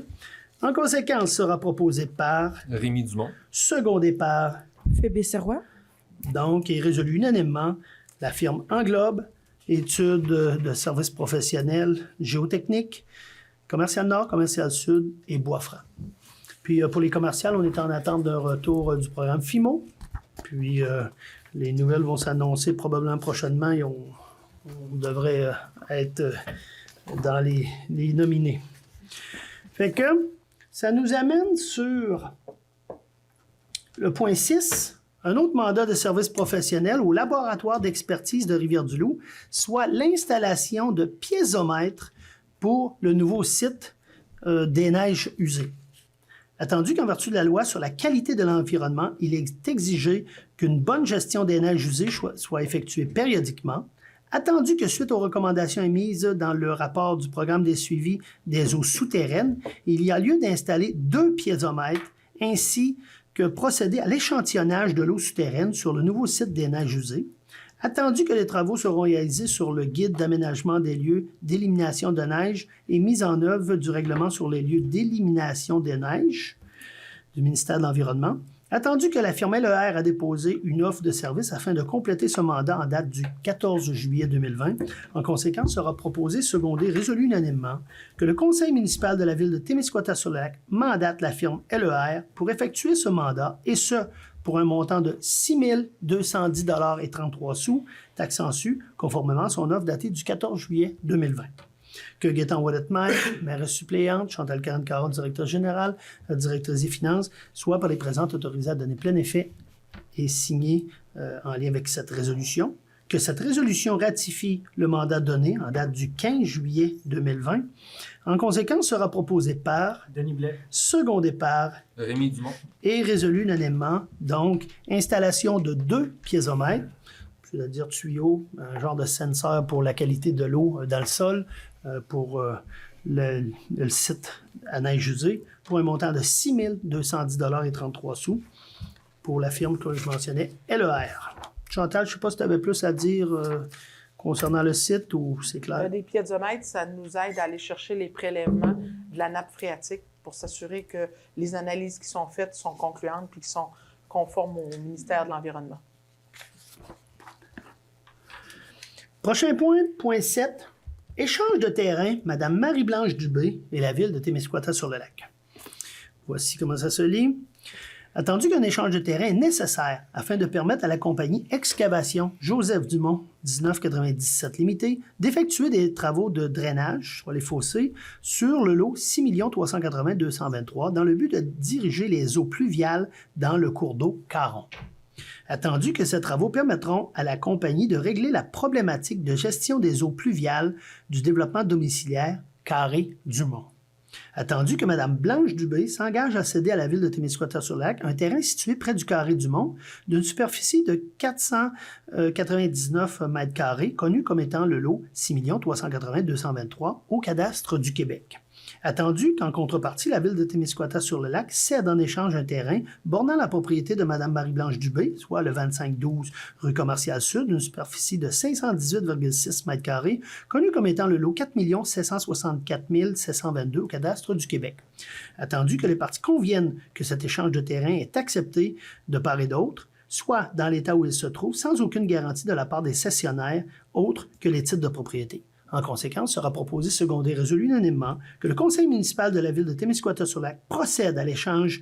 En conséquence, sera proposée par... Rémi Dumont. Secondé par... Phébé Serrois. Donc, est résolu unanimement la firme Englobe, études de services professionnels géotechniques, Commercial Nord, Commercial Sud et Boisfranc. Puis pour les commerciales, on est en attente d'un retour du programme FIMO. Puis les nouvelles vont s'annoncer probablement prochainement et on devrait être dans les nominés. Fait que ça nous amène sur le point 6, un autre mandat de service professionnel au laboratoire d'expertise de Rivière-du-Loup, soit l'installation de piézomètres pour le nouveau site des neiges usées. Attendu qu'en vertu de la loi sur la qualité de l'environnement, il est exigé qu'une bonne gestion des neiges usées soit effectuée périodiquement, attendu que suite aux recommandations émises dans le rapport du programme des suivis des eaux souterraines, il y a lieu d'installer 2 piézomètres ainsi que procéder à l'échantillonnage de l'eau souterraine sur le nouveau site des neiges usées, attendu que les travaux seront réalisés sur le guide d'aménagement des lieux d'élimination de neige et mise en œuvre du règlement sur les lieux d'élimination des neiges du ministère de l'Environnement, attendu que la firme LER a déposé une offre de service afin de compléter ce mandat en date du 14 juillet 2020. En conséquence, sera proposé, secondé, résolu unanimement que le conseil municipal de la ville de Témiscouata-sur-le-Lac mandate la firme LER pour effectuer ce mandat, et ce, pour un montant de 6 210,33 $, taxes en su, conformément à son offre datée du 14 juillet 2020. Que Gaétan Ouellet-Maire, mairesse suppléante, Chantal Caron-Caron, directrice générale, directrice des finances, soit par les présentes autorisées à donner plein effet et signer en lien avec cette résolution. Que cette résolution ratifie le mandat donné en date du 15 juillet 2020. En conséquence, sera proposé par... Denis Blais. Secondé par... Rémi Dumont. Et résolu unanimement. Donc, installation de 2 piézomètres, c'est-à-dire tuyaux, un genre de senseur pour la qualité de l'eau dans le sol, pour le site à neige usée, pour un montant de 6 210,33 $, pour la firme que je mentionnais, LER. Chantal, je ne sais pas si tu avais plus à dire concernant le site ou c'est clair? Des piézomètres, ça nous aide à aller chercher les prélèvements de la nappe phréatique pour s'assurer que les analyses qui sont faites sont concluantes et qui sont conformes au ministère de l'Environnement. Prochain point, point 7. Échange de terrain, Mme Marie-Blanche Dubé et la ville de Témiscouata-sur-le-Lac. Voici comment ça se lit. Attendu qu'un échange de terrain est nécessaire afin de permettre à la compagnie Excavation Joseph Dumont 1997 Limité d'effectuer des travaux de drainage, soit les fossés, sur le lot 6 380 223 dans le but de diriger les eaux pluviales dans le cours d'eau Caron. Attendu que ces travaux permettront à la compagnie de régler la problématique de gestion des eaux pluviales du développement domiciliaire Carré-Dumont. Attendu que Mme Blanche Dubé s'engage à céder à la ville de Témiscouata-sur-le-Lac un terrain situé près du Carré-Dumont d'une superficie de 499 mètres carrés, connu comme étant le lot 6 380 223 au cadastre du Québec. Attendu qu'en contrepartie, la ville de Témiscouata-sur-le-Lac cède en échange un terrain bornant la propriété de Mme Marie-Blanche Dubé, soit le 2512 rue Commerciale Sud, d'une superficie de 518,6 mètres carrés, connu comme étant le lot 4 764 722 au cadastre du Québec. Attendu que les parties conviennent que cet échange de terrain est accepté de part et d'autre, soit dans l'état où il se trouve, sans aucune garantie de la part des cessionnaires autres que les titres de propriété. En conséquence, sera proposé, secondé, résolu unanimement que le conseil municipal de la ville de Témiscouata-sur-le-Lac procède à l'échange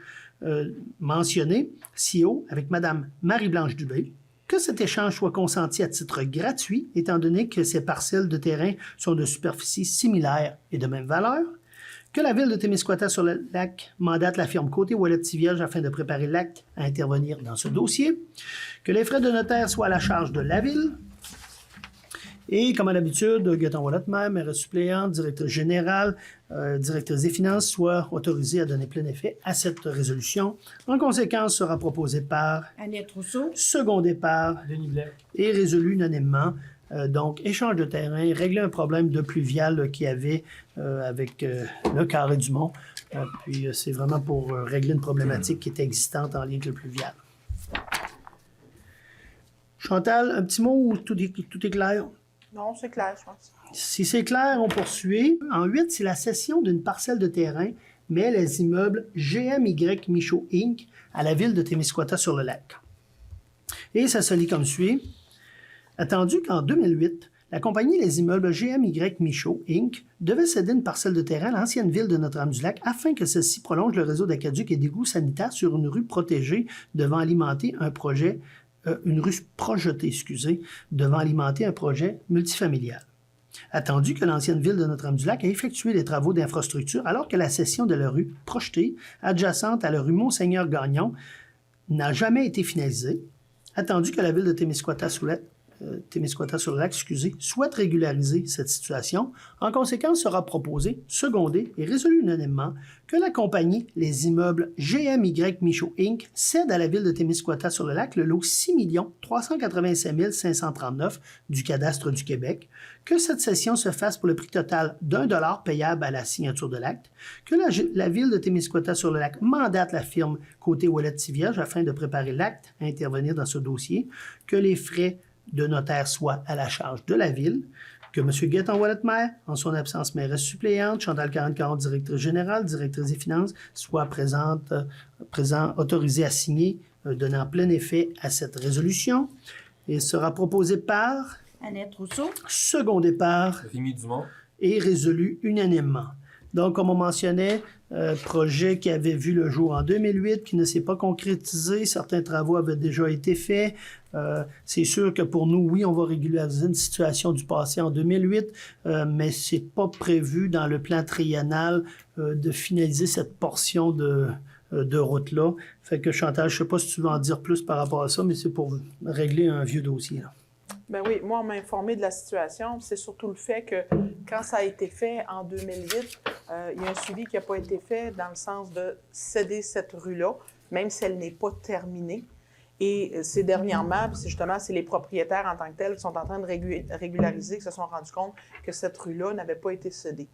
mentionné ci-haut avec Mme Marie-Blanche Dubé, que cet échange soit consenti à titre gratuit, étant donné que ces parcelles de terrain sont de superficie similaire et de même valeur, que la Ville de Témiscouata-sur-le-Lac mandate la firme Côté Ouellet-Petit-Vierge afin de préparer l'acte à intervenir dans ce dossier, que les frais de notaire soient à la charge de la Ville, et comme à l'habitude, Gaétan Ouellet, maire suppléant, directeur général, directrice des finances, soient autorisés à donner plein effet à cette résolution. En conséquence, sera proposée par, Annette Rousseau. secondée par Denis Blais. et résolu unanimement. Donc, échange de terrain, régler un problème de pluvial qu'il y avait avec le Carré du Mont. Puis, c'est vraiment pour régler une problématique qui était existante en lien avec le pluvial. Chantal, un petit mot ou tout est clair? Non, c'est clair, je pense. Si c'est clair, on poursuit. En 8, c'est la cession d'une parcelle de terrain, mais les immeubles GMY Michaud Inc. à la Ville de Témiscouata-sur-le-Lac. Et ça se lit comme suit. Attendu qu'en 2008, la compagnie Les Immeubles GMY Michaud Inc. devait céder une parcelle de terrain à l'ancienne ville de Notre-Dame-du-Lac afin que celle-ci prolonge le réseau d'aqueducs et d'égouts sanitaires sur une rue protégée devant alimenter un projet, devant alimenter un projet multifamilial. Attendu que l'ancienne ville de Notre-Dame-du-Lac a effectué des travaux d'infrastructure alors que la cession de la rue projetée, adjacente à la rue Monseigneur-Gagnon, n'a jamais été finalisée. Attendu que la ville de Témiscouata-sur-le-Lac, souhaite régulariser cette situation. En conséquence, sera proposé, secondé et résolu unanimement que la compagnie Les Immeubles GMY Michaud Inc. cède à la ville de Témiscouata-sur-le-Lac le lot 6 385 539 du cadastre du Québec, que cette cession se fasse pour le prix total d'$1 payable à la signature de l'acte, que la ville de Témiscouata-sur-le-Lac mandate la firme Côté Ouellet-Petit-Vierge afin de préparer l'acte à intervenir dans ce dossier, que les frais de notaire soit à la charge de la Ville, que M. Gaétan Ouellet, maire, en son absence mairesse suppléante, Chantal Caron-Caron, directrice générale, directrice des finances, soit présent, autorisé à signer, donnant plein effet à cette résolution. Et sera proposé par, Annette Rousseau. secondé par Rémi Dumont. et résolu unanimement. Donc, comme on mentionnait, projet qui avait vu le jour en 2008, qui ne s'est pas concrétisé. Certains travaux avaient déjà été faits. C'est sûr que pour nous, oui, on va régulariser une situation du passé en 2008, mais c'est pas prévu dans le plan triennal de finaliser cette portion de route-là. Fait que Chantal, je sais pas si tu veux en dire plus par rapport à ça, mais c'est pour régler un vieux dossier, là. Ben oui, moi, on m'a informé de la situation. C'est surtout le fait que quand ça a été fait en 2008, il y a un suivi qui n'a pas été fait dans le sens de céder cette rue-là, même si elle n'est pas terminée. Et c'est dernièrement, c'est les propriétaires en tant que tels qui sont en train de régulariser, qui se sont rendus compte que cette rue-là n'avait pas été cédée.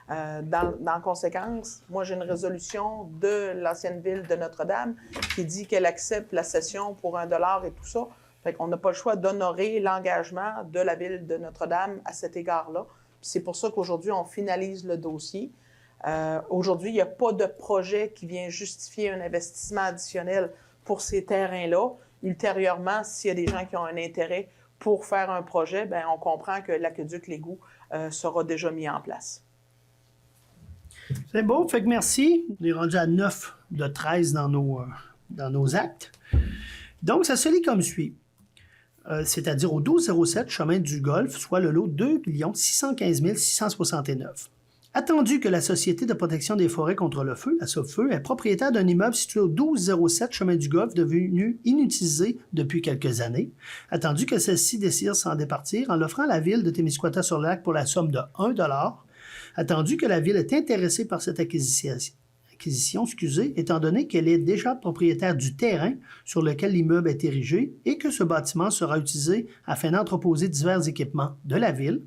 Dans conséquence, moi, j'ai une résolution de l'ancienne ville de Notre-Dame qui dit qu'elle accepte la cession pour $1 et tout ça. Fait qu'on n'a pas le choix d'honorer l'engagement de la ville de Notre-Dame à cet égard-là. C'est pour ça qu'aujourd'hui, on finalise le dossier. Aujourd'hui, il n'y a pas de projet qui vient justifier un investissement additionnel pour ces terrains-là. Ultérieurement, s'il y a des gens qui ont un intérêt pour faire un projet, bien, on comprend que l'aqueduc l'égout sera déjà mis en place. C'est beau, fait que merci. On est rendu à 9 de 13 dans nos actes. Donc, ça se lit comme suit. C'est-à-dire au 1207 chemin du Golfe, soit le lot 2 615 669. Attendu que la Société de protection des forêts contre le feu, la SOFFEU, est propriétaire d'un immeuble situé au 1207 chemin du Golfe devenu inutilisé depuis quelques années, attendu que celle-ci décide s'en départir en l'offrant à la ville de Témiscouata-sur-le-Lac pour la somme de $1, attendu que la ville est intéressée par cette acquisition, étant donné qu'elle est déjà propriétaire du terrain sur lequel l'immeuble est érigé et que ce bâtiment sera utilisé afin d'entreposer divers équipements de la ville,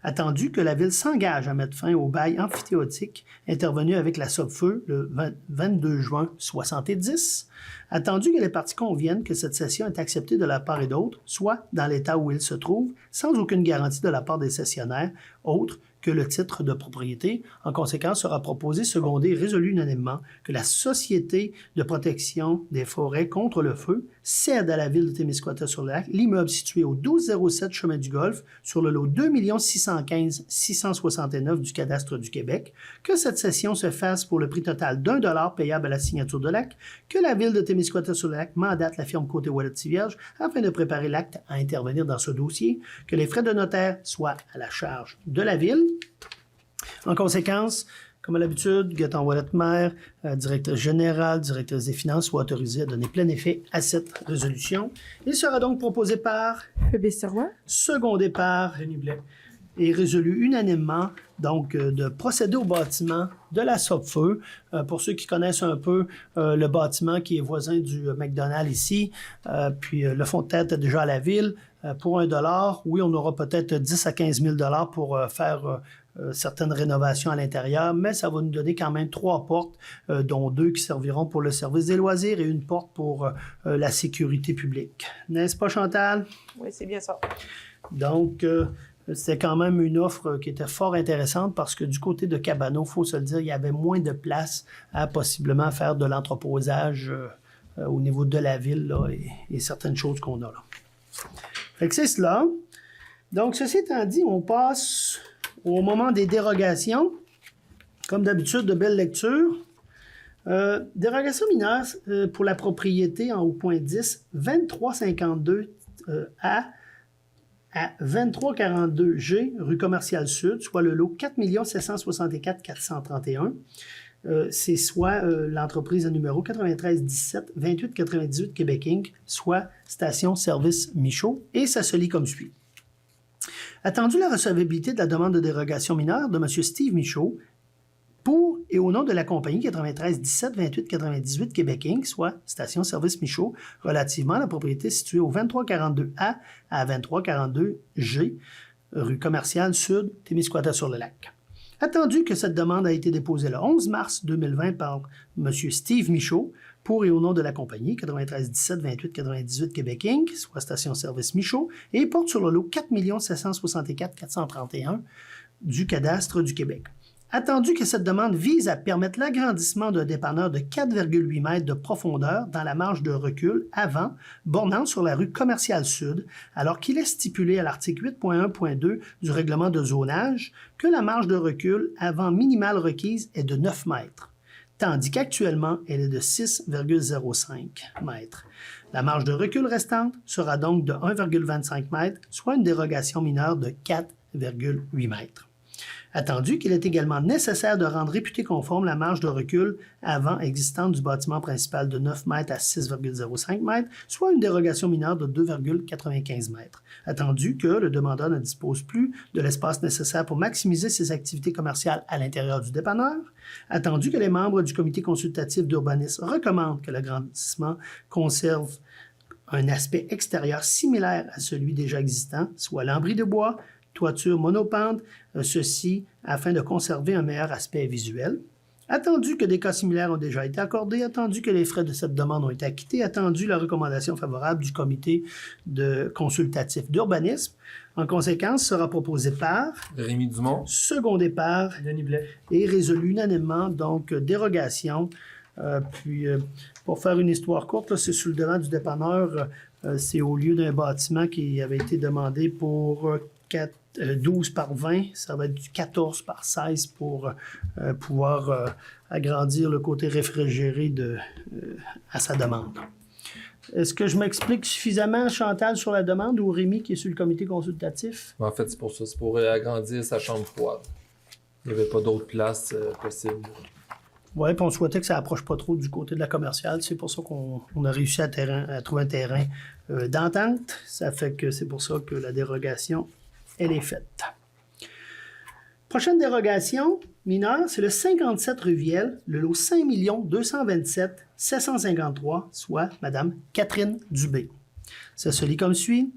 attendu que la ville s'engage à mettre fin au bail amphithéotique intervenu avec la SOFFEU le 22 juin 70, attendu que les parties conviennent que cette cession est acceptée de la part et d'autre, soit dans l'état où il se trouve, sans aucune garantie de la part des cessionnaires, autre que le titre de propriété. En conséquence, sera proposé, secondé et résolu unanimement que la Société de protection des forêts contre le feu cède à la ville de Témiscouata-sur-le-Lac l'immeuble situé au 1207 Chemin du Golfe sur le lot 2 615 669 du cadastre du Québec, que cette cession se fasse pour le prix total d'$1 payable à la signature de l'acte, que la ville de Témiscouata-sur-le-Lac mandate la firme Côté-Wallet-Tivierge afin de préparer l'acte à intervenir dans ce dossier, que les frais de notaire soient à la charge de la ville. En conséquence, comme à l'habitude, Gaétan Ouellet-Maire, directeur général, directrice des finances, soit autorisé à donner plein effet à cette résolution. Il sera donc proposé par, Fabrice Roy. secondé par Denis Blais, et résolu unanimement donc de procéder au bâtiment de la Sopfeu. Pour ceux qui connaissent un peu le bâtiment qui est voisin du McDonald's ici, puis le fond de tête déjà à la ville, pour $1, oui, on aura peut-être 10 à 15 000 $ pour faire certaines rénovations à l'intérieur, mais ça va nous donner quand même 3 portes, dont 2 qui serviront pour le service des loisirs et une porte pour la sécurité publique. N'est-ce pas, Chantal? Oui, c'est bien ça. Donc, c'était quand même une offre qui était fort intéressante parce que du côté de Cabano, il faut se le dire, il y avait moins de place à possiblement faire de l'entreposage au niveau de la ville là, et certaines choses qu'on a là. Fait que c'est cela. Donc, ceci étant dit, on passe au moment des dérogations. Comme d'habitude, de belles lectures. Dérogation mineure pour la propriété en haut point 10, 2352 A à 2342G, rue Commerciale Sud, soit le lot 4 764 431. C'est soit l'entreprise numéro 9317 2898 Québec Inc., soit station-service Michaud, et ça se lit comme suit. Attendu la recevabilité de la demande de dérogation mineure de M. Steve Michaud, pour et au nom de la compagnie 9317 2898 Québec Inc., soit station-service Michaud, relativement à la propriété située au 2342A à 2342G, rue Commerciale Sud, Témiscouata-sur-le-Lac. Attendu que cette demande a été déposée le 11 mars 2020 par M. Steve Michaud, pour et au nom de la compagnie 9317 2898 Québec Inc., soit station-service Michaud, et porte sur le lot 4 764 431 du cadastre du Québec. Attendu que cette demande vise à permettre l'agrandissement d'un dépanneur de 4,8 mètres de profondeur dans la marge de recul avant, bornant sur la rue Commerciale Sud, alors qu'il est stipulé à l'article 8.1.2 du règlement de zonage que la marge de recul avant minimale requise est de 9 mètres, tandis qu'actuellement, elle est de 6,05 mètres. La marge de recul restante sera donc de 1,25 mètres, soit une dérogation mineure de 4,8 mètres. Attendu qu'il est également nécessaire de rendre réputée conforme la marge de recul avant existante du bâtiment principal de 9 mètres à 6,05 mètres, soit une dérogation mineure de 2,95 mètres. Attendu que le demandeur ne dispose plus de l'espace nécessaire pour maximiser ses activités commerciales à l'intérieur du dépanneur. Attendu que les membres du comité consultatif d'urbanisme recommandent que l'agrandissement conserve un aspect extérieur similaire à celui déjà existant, soit lambris de bois, toiture monopente, ceci afin de conserver un meilleur aspect visuel. Attendu que des cas similaires ont déjà été accordés, attendu que les frais de cette demande ont été acquittés, attendu la recommandation favorable du comité de consultatif d'urbanisme. En conséquence, sera proposé par Rémi Dumont. secondé par Denis Blais. et résolu unanimement, donc dérogation. Pour faire une histoire courte, là, c'est sur le devant du dépanneur, c'est au lieu d'un bâtiment qui avait été demandé pour 12 par 20, ça va être du 14 par 16 pour pouvoir agrandir le côté réfrigéré à sa demande. Est-ce que je m'explique suffisamment, Chantal, sur la demande ou Rémi qui est sur le comité consultatif? En fait, c'est pour ça. C'est pour agrandir sa chambre froide. Il n'y avait pas d'autre place possible. Oui, puis on souhaitait que ça approche pas trop du côté de la commerciale. C'est pour ça qu'on a réussi à trouver un terrain d'entente. Ça fait que c'est pour ça que la dérogation, elle est faite. Prochaine dérogation mineure, c'est le 57 rue Viel, le lot 5 227 753, soit Mme Catherine Dubé. Ça se lit comme suit.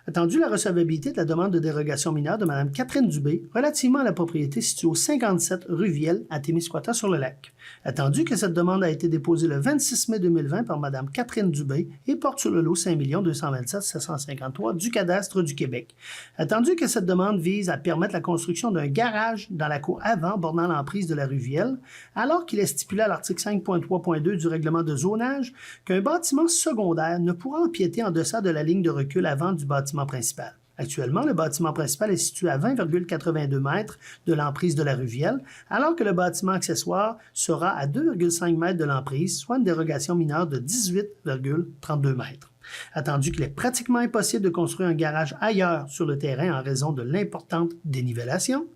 Attendu la recevabilité de la demande de dérogation mineure de Mme Catherine Dubé relativement à la propriété située au 57 rue Viel à Témiscouata-sur-le-Lac. Attendu que cette demande a été déposée le 26 mai 2020 par Mme Catherine Dubé et porte sur le lot 5 227 753 du cadastre du Québec. Attendu que cette demande vise à permettre la construction d'un garage dans la cour avant bornant l'emprise de la rue Viel, alors qu'il est stipulé à l'article 5.3.2 du règlement de zonage qu'un bâtiment secondaire ne pourra empiéter en deçà de la ligne de recul avant du bâtiment principal. Actuellement, le bâtiment principal est situé à 20,82 mètres de l'emprise de la rue Viel, alors que le bâtiment accessoire sera à 2,5 mètres de l'emprise, soit une dérogation mineure de 18,32 mètres. Attendu qu'il est pratiquement impossible de construire un garage ailleurs sur le terrain en raison de l'importante dénivellation,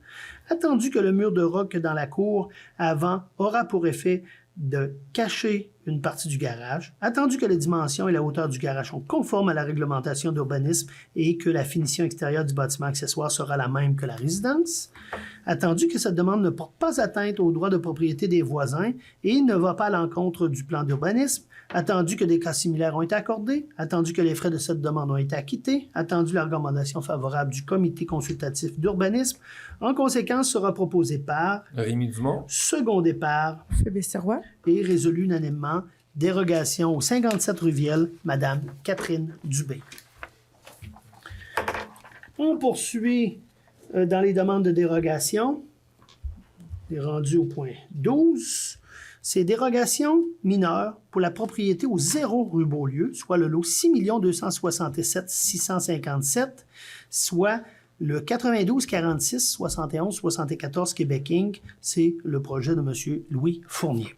attendu que le mur de roc dans la cour avant aura pour effet de cacher une partie du garage, attendu que les dimensions et la hauteur du garage sont conformes à la réglementation d'urbanisme et que la finition extérieure du bâtiment accessoire sera la même que la résidence, attendu que cette demande ne porte pas atteinte aux droits de propriété des voisins et ne va pas à l'encontre du plan d'urbanisme, attendu que des cas similaires ont été accordés, attendu que les frais de cette demande ont été acquittés, attendu la recommandation favorable du comité consultatif d'urbanisme, en conséquence sera proposé par Rémi Dumont. secondé par Phébé Sirois. et résolu unanimement dérogation au 57 rue Viel, Mme Catherine Dubé. On poursuit dans les demandes de dérogation. On est rendu au point 12. C'est dérogation mineure pour la propriété au 0 rue Beaulieu, soit le lot 6 267 657, soit le 92 46 71 74 Québec Inc. C'est le projet de M. Louis Fournier.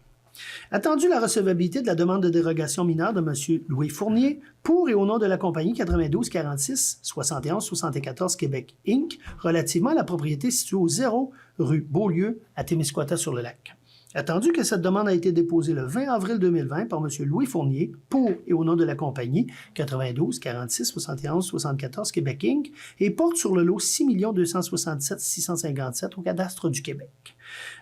Attendu la recevabilité de la demande de dérogation mineure de M. Louis Fournier pour et au nom de la compagnie 92 46 71 74 Québec Inc. relativement à la propriété située au 0 rue Beaulieu à Témiscouata-sur-le-Lac. Attendu que cette demande a été déposée le 20 avril 2020 par M. Louis Fournier pour et au nom de la compagnie 92 46 71 74 Québec Inc. et porte sur le lot 6 267 657 au cadastre du Québec.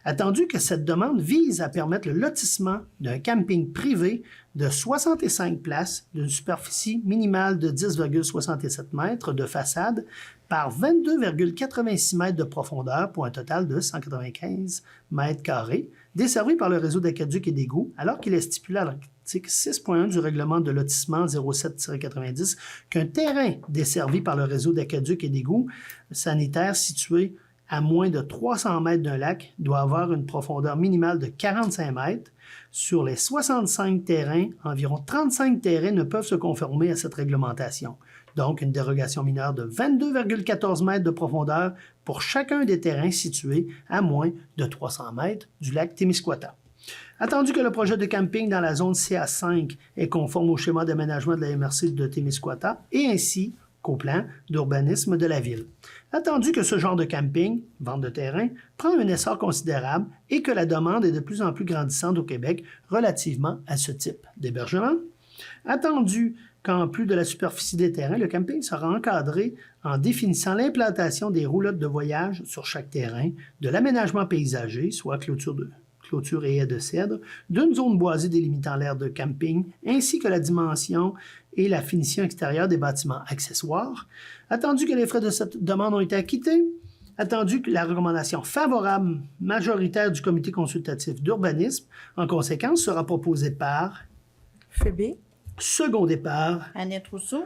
Attendu que cette demande vise à permettre le lotissement d'un camping privé de 65 places d'une superficie minimale de 10,67 mètres de façade par 22,86 mètres de profondeur pour un total de 195 mètres carrés, desservi par le réseau d'aqueducs et d'égouts, alors qu'il est stipulé à l'article 6.1 du règlement de lotissement 07-90 qu'un terrain desservi par le réseau d'aqueducs et d'égouts sanitaires situé à moins de 300 mètres d'un lac doit avoir une profondeur minimale de 45 mètres. Sur les 65 terrains, environ 35 terrains ne peuvent se conformer à cette réglementation. Donc, une dérogation mineure de 22,14 mètres de profondeur pour chacun des terrains situés à moins de 300 mètres du lac Témiscouata. Attendu que le projet de camping dans la zone CA5 est conforme au schéma d'aménagement de la MRC de Témiscouata et ainsi qu'au plan d'urbanisme de la ville. Attendu que ce genre de camping, vente de terrain, prend un essor considérable et que la demande est de plus en plus grandissante au Québec relativement à ce type d'hébergement. Attendu qu'en plus de la superficie des terrains, le camping sera encadré en définissant l'implantation des roulottes de voyage sur chaque terrain, de l'aménagement paysager, soit clôture et haies de cèdre, d'une zone boisée délimitant l'aire de camping, ainsi que la dimension et la finition extérieure des bâtiments accessoires. Attendu que les frais de cette demande ont été acquittés, attendu que la recommandation favorable majoritaire du comité consultatif d'urbanisme, en conséquence, sera proposée par Phébé. secondé par Annette Rousseau.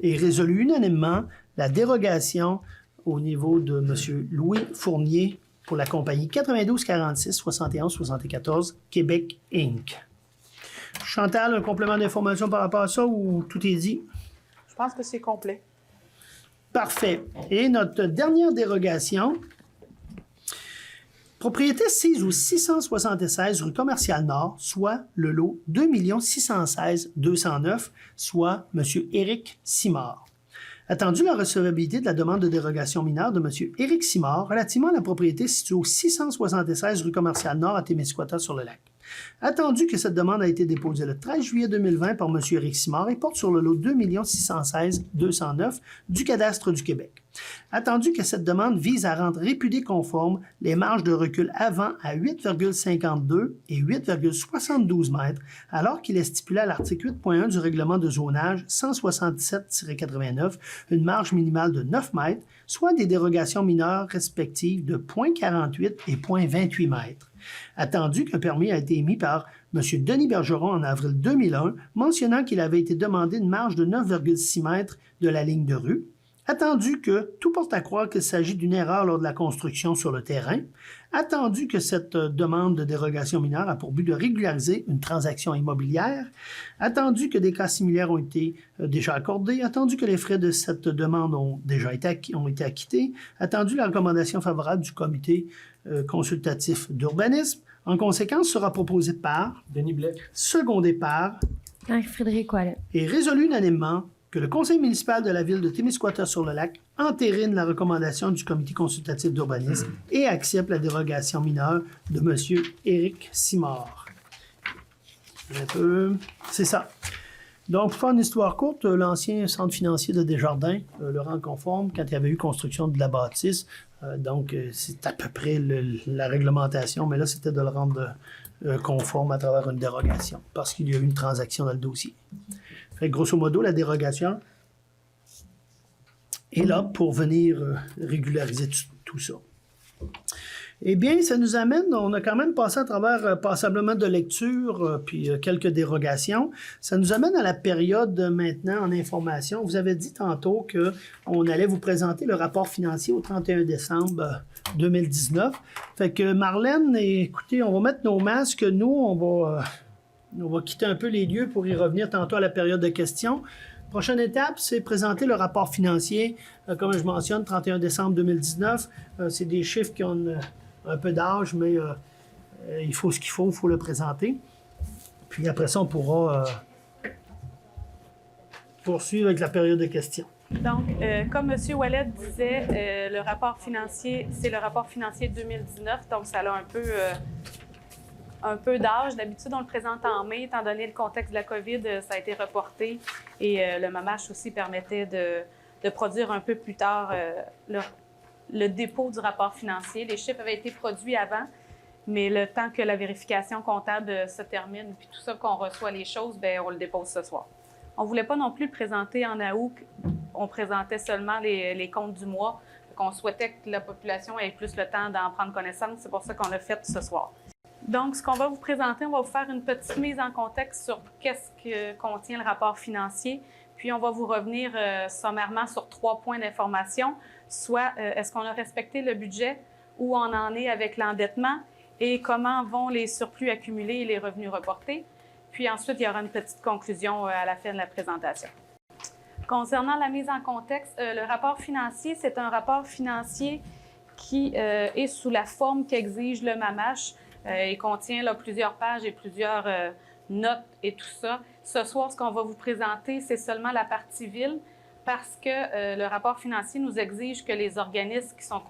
et résolu unanimement la dérogation au niveau de M. Louis Fournier pour la compagnie 92 46 71 74 Québec Inc. Chantal, un complément d'information par rapport à ça ou tout est dit? Je pense que c'est complet. Parfait. Et notre dernière dérogation, propriété sise au 676 rue Commerciale Nord, soit le lot 2 616 209, soit M. Éric Simard. Attendu la recevabilité de la demande de dérogation mineure de M. Éric Simard relativement à la propriété située au 676 rue Commerciale Nord à Témiscouata-sur-le-Lac. Attendu que cette demande a été déposée le 13 juillet 2020 par M. Éric Simard et porte sur le lot 2 616 209 du cadastre du Québec. Attendu que cette demande vise à rendre répudiés conformes les marges de recul avant à 8,52 et 8,72 mètres, alors qu'il est stipulé à l'article 8.1 du règlement de zonage 167-89 une marge minimale de 9 mètres, soit des dérogations mineures respectives de 0,48 et 0,28 mètres. Attendu qu'un permis a été émis par M. Denis Bergeron en avril 2001, mentionnant qu'il avait été demandé une marge de 9,6 mètres de la ligne de rue. Attendu que tout porte à croire qu'il s'agit d'une erreur lors de la construction sur le terrain. Attendu que cette demande de dérogation mineure a pour but de régulariser une transaction immobilière. Attendu que des cas similaires ont été déjà accordés. Attendu que les frais de cette demande ont déjà été acquittés. Attendu la recommandation favorable du comité consultatif d'urbanisme. En conséquence, sera proposé par Denis Blais. secondé par Marie-Frédéric Ouellet. et résolu unanimement que le conseil municipal de la ville de Témiscouata-sur-le-Lac entérine la recommandation du comité consultatif d'urbanisme et accepte la dérogation mineure de M. Éric Simard. C'est ça. Donc, pour faire une histoire courte, l'ancien centre financier de Desjardins le rend conforme quand il y avait eu construction de la bâtisse. C'est à peu près la réglementation, mais là, c'était de le rendre conforme à travers une dérogation, parce qu'il y a eu une transaction dans le dossier. Fait que, grosso modo, la dérogation est là pour venir régulariser tout ça. Eh bien, ça nous amène, on a quand même passé à travers passablement de lecture, puis quelques dérogations. Ça nous amène à la période maintenant en information. Vous avez dit tantôt qu'on allait vous présenter le rapport financier au 31 décembre 2019. Fait que Marlène, écoutez, on va mettre nos masques. Nous, on va quitter un peu les lieux pour y revenir tantôt à la période de questions. Prochaine étape, c'est présenter le rapport financier. Comme je mentionne, 31 décembre 2019. C'est des chiffres qui ont un peu d'âge, mais il faut ce qu'il faut le présenter. Puis après ça, on pourra poursuivre avec la période de questions. Donc, comme M. Ouellet disait, le rapport financier, c'est le rapport financier 2019, donc ça a un peu d'âge. D'habitude, on le présente en mai, étant donné le contexte de la COVID, ça a été reporté et le MAMACH aussi permettait de produire un peu plus tard le dépôt du rapport financier. Les chiffres avaient été produits avant, mais le temps que la vérification comptable se termine, puis tout ça, qu'on reçoit les choses, bien, on le dépose ce soir. On ne voulait pas non plus le présenter en août, on présentait seulement les comptes du mois. On souhaitait que la population ait plus le temps d'en prendre connaissance, c'est pour ça qu'on l'a fait ce soir. Donc, ce qu'on va vous présenter, on va vous faire une petite mise en contexte sur qu'est-ce que contient le rapport financier, puis on va vous revenir sommairement sur 3 points d'information, soit est-ce qu'on a respecté le budget, où on en est avec l'endettement et comment vont les surplus accumulés et les revenus reportés. Puis ensuite, il y aura une petite conclusion à la fin de la présentation. Concernant la mise en contexte, le rapport financier, c'est un rapport financier qui est sous la forme qu'exige le MAMACH. Il contient là, plusieurs pages et plusieurs notes et tout ça. Ce soir, ce qu'on va vous présenter, c'est seulement la partie ville parce que le rapport financier nous exige que les organismes qui sont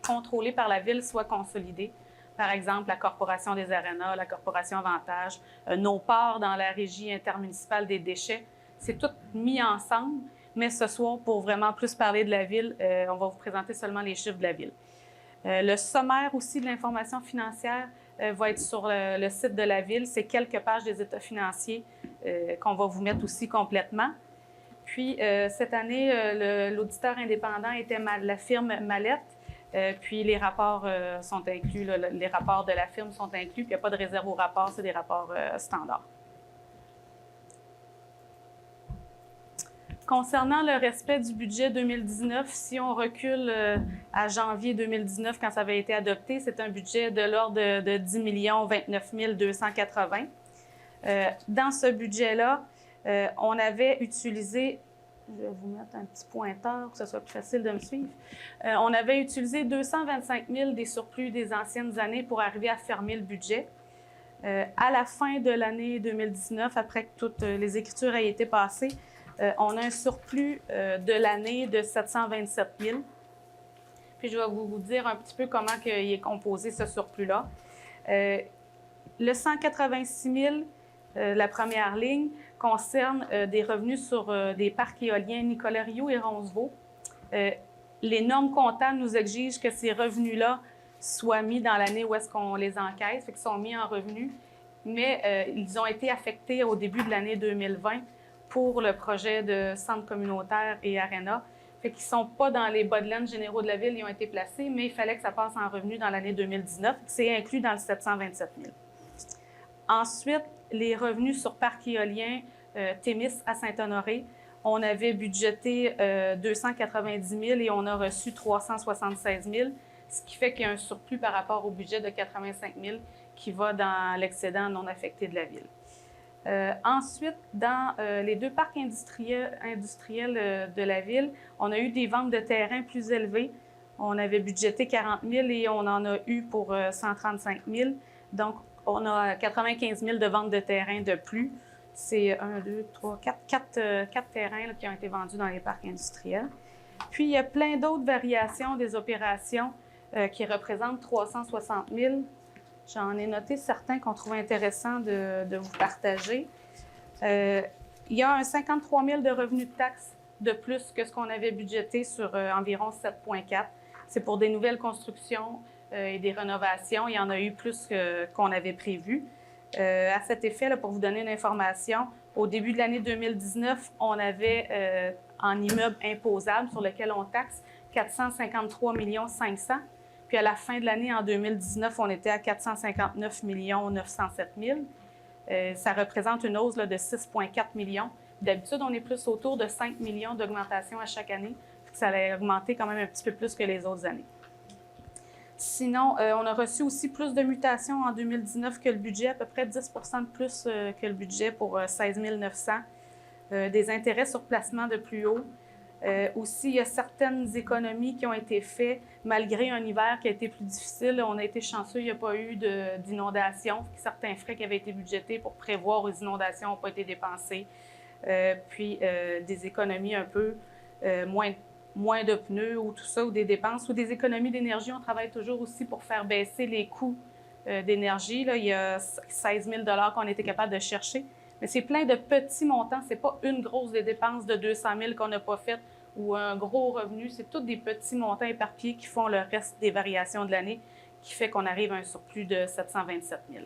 contrôlés par la ville soient consolidés. Par exemple, la Corporation des arénas, la Corporation Avantage, nos parts dans la Régie intermunicipale des déchets. C'est tout mis ensemble, mais ce soir, pour vraiment plus parler de la ville, on va vous présenter seulement les chiffres de la ville. Le sommaire aussi de l'information financière va être sur le site de la ville. C'est quelques pages des états financiers qu'on va vous mettre aussi complètement. Puis, cette année, l'auditeur indépendant était la firme Mallette. Puis, les rapports sont inclus. Les rapports de la firme sont inclus. Puis, il n'y a pas de réserve aux rapports. C'est des rapports standards. Concernant le respect du budget 2019, si on recule à janvier 2019, quand ça avait été adopté, c'est un budget de l'ordre de 10 029 280. Dans ce budget-là, on avait utilisé, je vais vous mettre un petit pointeur pour que ce soit plus facile de me suivre, on avait utilisé 225 000 des surplus des anciennes années pour arriver à fermer le budget. À la fin de l'année 2019, après que toutes les écritures aient été passées, on a un surplus de l'année de 727 000. Puis je vais vous dire un petit peu comment il est composé ce surplus-là. Le 186 000, la première ligne, concerne des revenus sur des parcs éoliens Nicolas-Riou et Roncevaux. les normes comptables nous exigent que ces revenus-là soient mis dans l'année où est-ce qu'on les encaisse, fait qu'ils sont mis en revenus, mais ils ont été affectés au début de l'année 2020 pour le projet de centre communautaire et aréna. Fait qu'ils ne sont pas dans les bas de laine généraux de la ville, ils ont été placés, mais il fallait que ça passe en revenus dans l'année 2019. C'est inclus dans le 727 000. Ensuite, les revenus sur parc éolien Témis à Saint-Honoré, on avait budgété 290 000 et on a reçu 376 000, ce qui fait qu'il y a un surplus par rapport au budget de 85 000 qui va dans l'excédent non affecté de la ville. Ensuite, dans les deux parcs industriels de la ville, on a eu des ventes de terrain plus élevées. On avait budgété 40 000 et on en a eu pour 135 000. Donc, on a 95 000 de ventes de terrain de plus. C'est 4 terrains là, qui ont été vendus dans les parcs industriels. Puis, il y a plein d'autres variations des opérations qui représentent 360 000. J'en ai noté certains qu'on trouve intéressants de vous partager. Il y a un 53 000 de revenus de taxes de plus que ce qu'on avait budgété sur environ 7,4. C'est pour des nouvelles constructions et des rénovations. Il y en a eu plus qu'on avait prévu. À cet effet, là, pour vous donner une information, au début de l'année 2019, on avait en immeuble imposable sur lequel on taxe 453 500 000. Puis à la fin de l'année, en 2019, on était à 459 907 000. Ça représente une hausse là, de 6,4 millions. D'habitude, on est plus autour de 5 millions d'augmentation à chaque année. Ça a augmenté quand même un petit peu plus que les autres années. Sinon, on a reçu aussi plus de mutations en 2019 que le budget, à peu près 10 de plus que le budget pour 16 900. Des intérêts sur placement de plus haut. Aussi, il y a certaines économies qui ont été faites malgré un hiver qui a été plus difficile. On a été chanceux, il n'y a pas eu d'inondations. Certains frais qui avaient été budgétés pour prévoir aux inondations n'ont pas été dépensés. Puis, des économies un peu moins de pneus ou tout ça, ou des dépenses, ou des économies d'énergie. On travaille toujours aussi pour faire baisser les coûts d'énergie. Là, il y a 16 000 $ qu'on a été capable de chercher. Mais c'est plein de petits montants. Ce n'est pas une grosse des dépenses de 200 000 qu'on n'a pas faites ou un gros revenu. C'est tous des petits montants éparpillés qui font le reste des variations de l'année, qui fait qu'on arrive à un surplus de 727 000.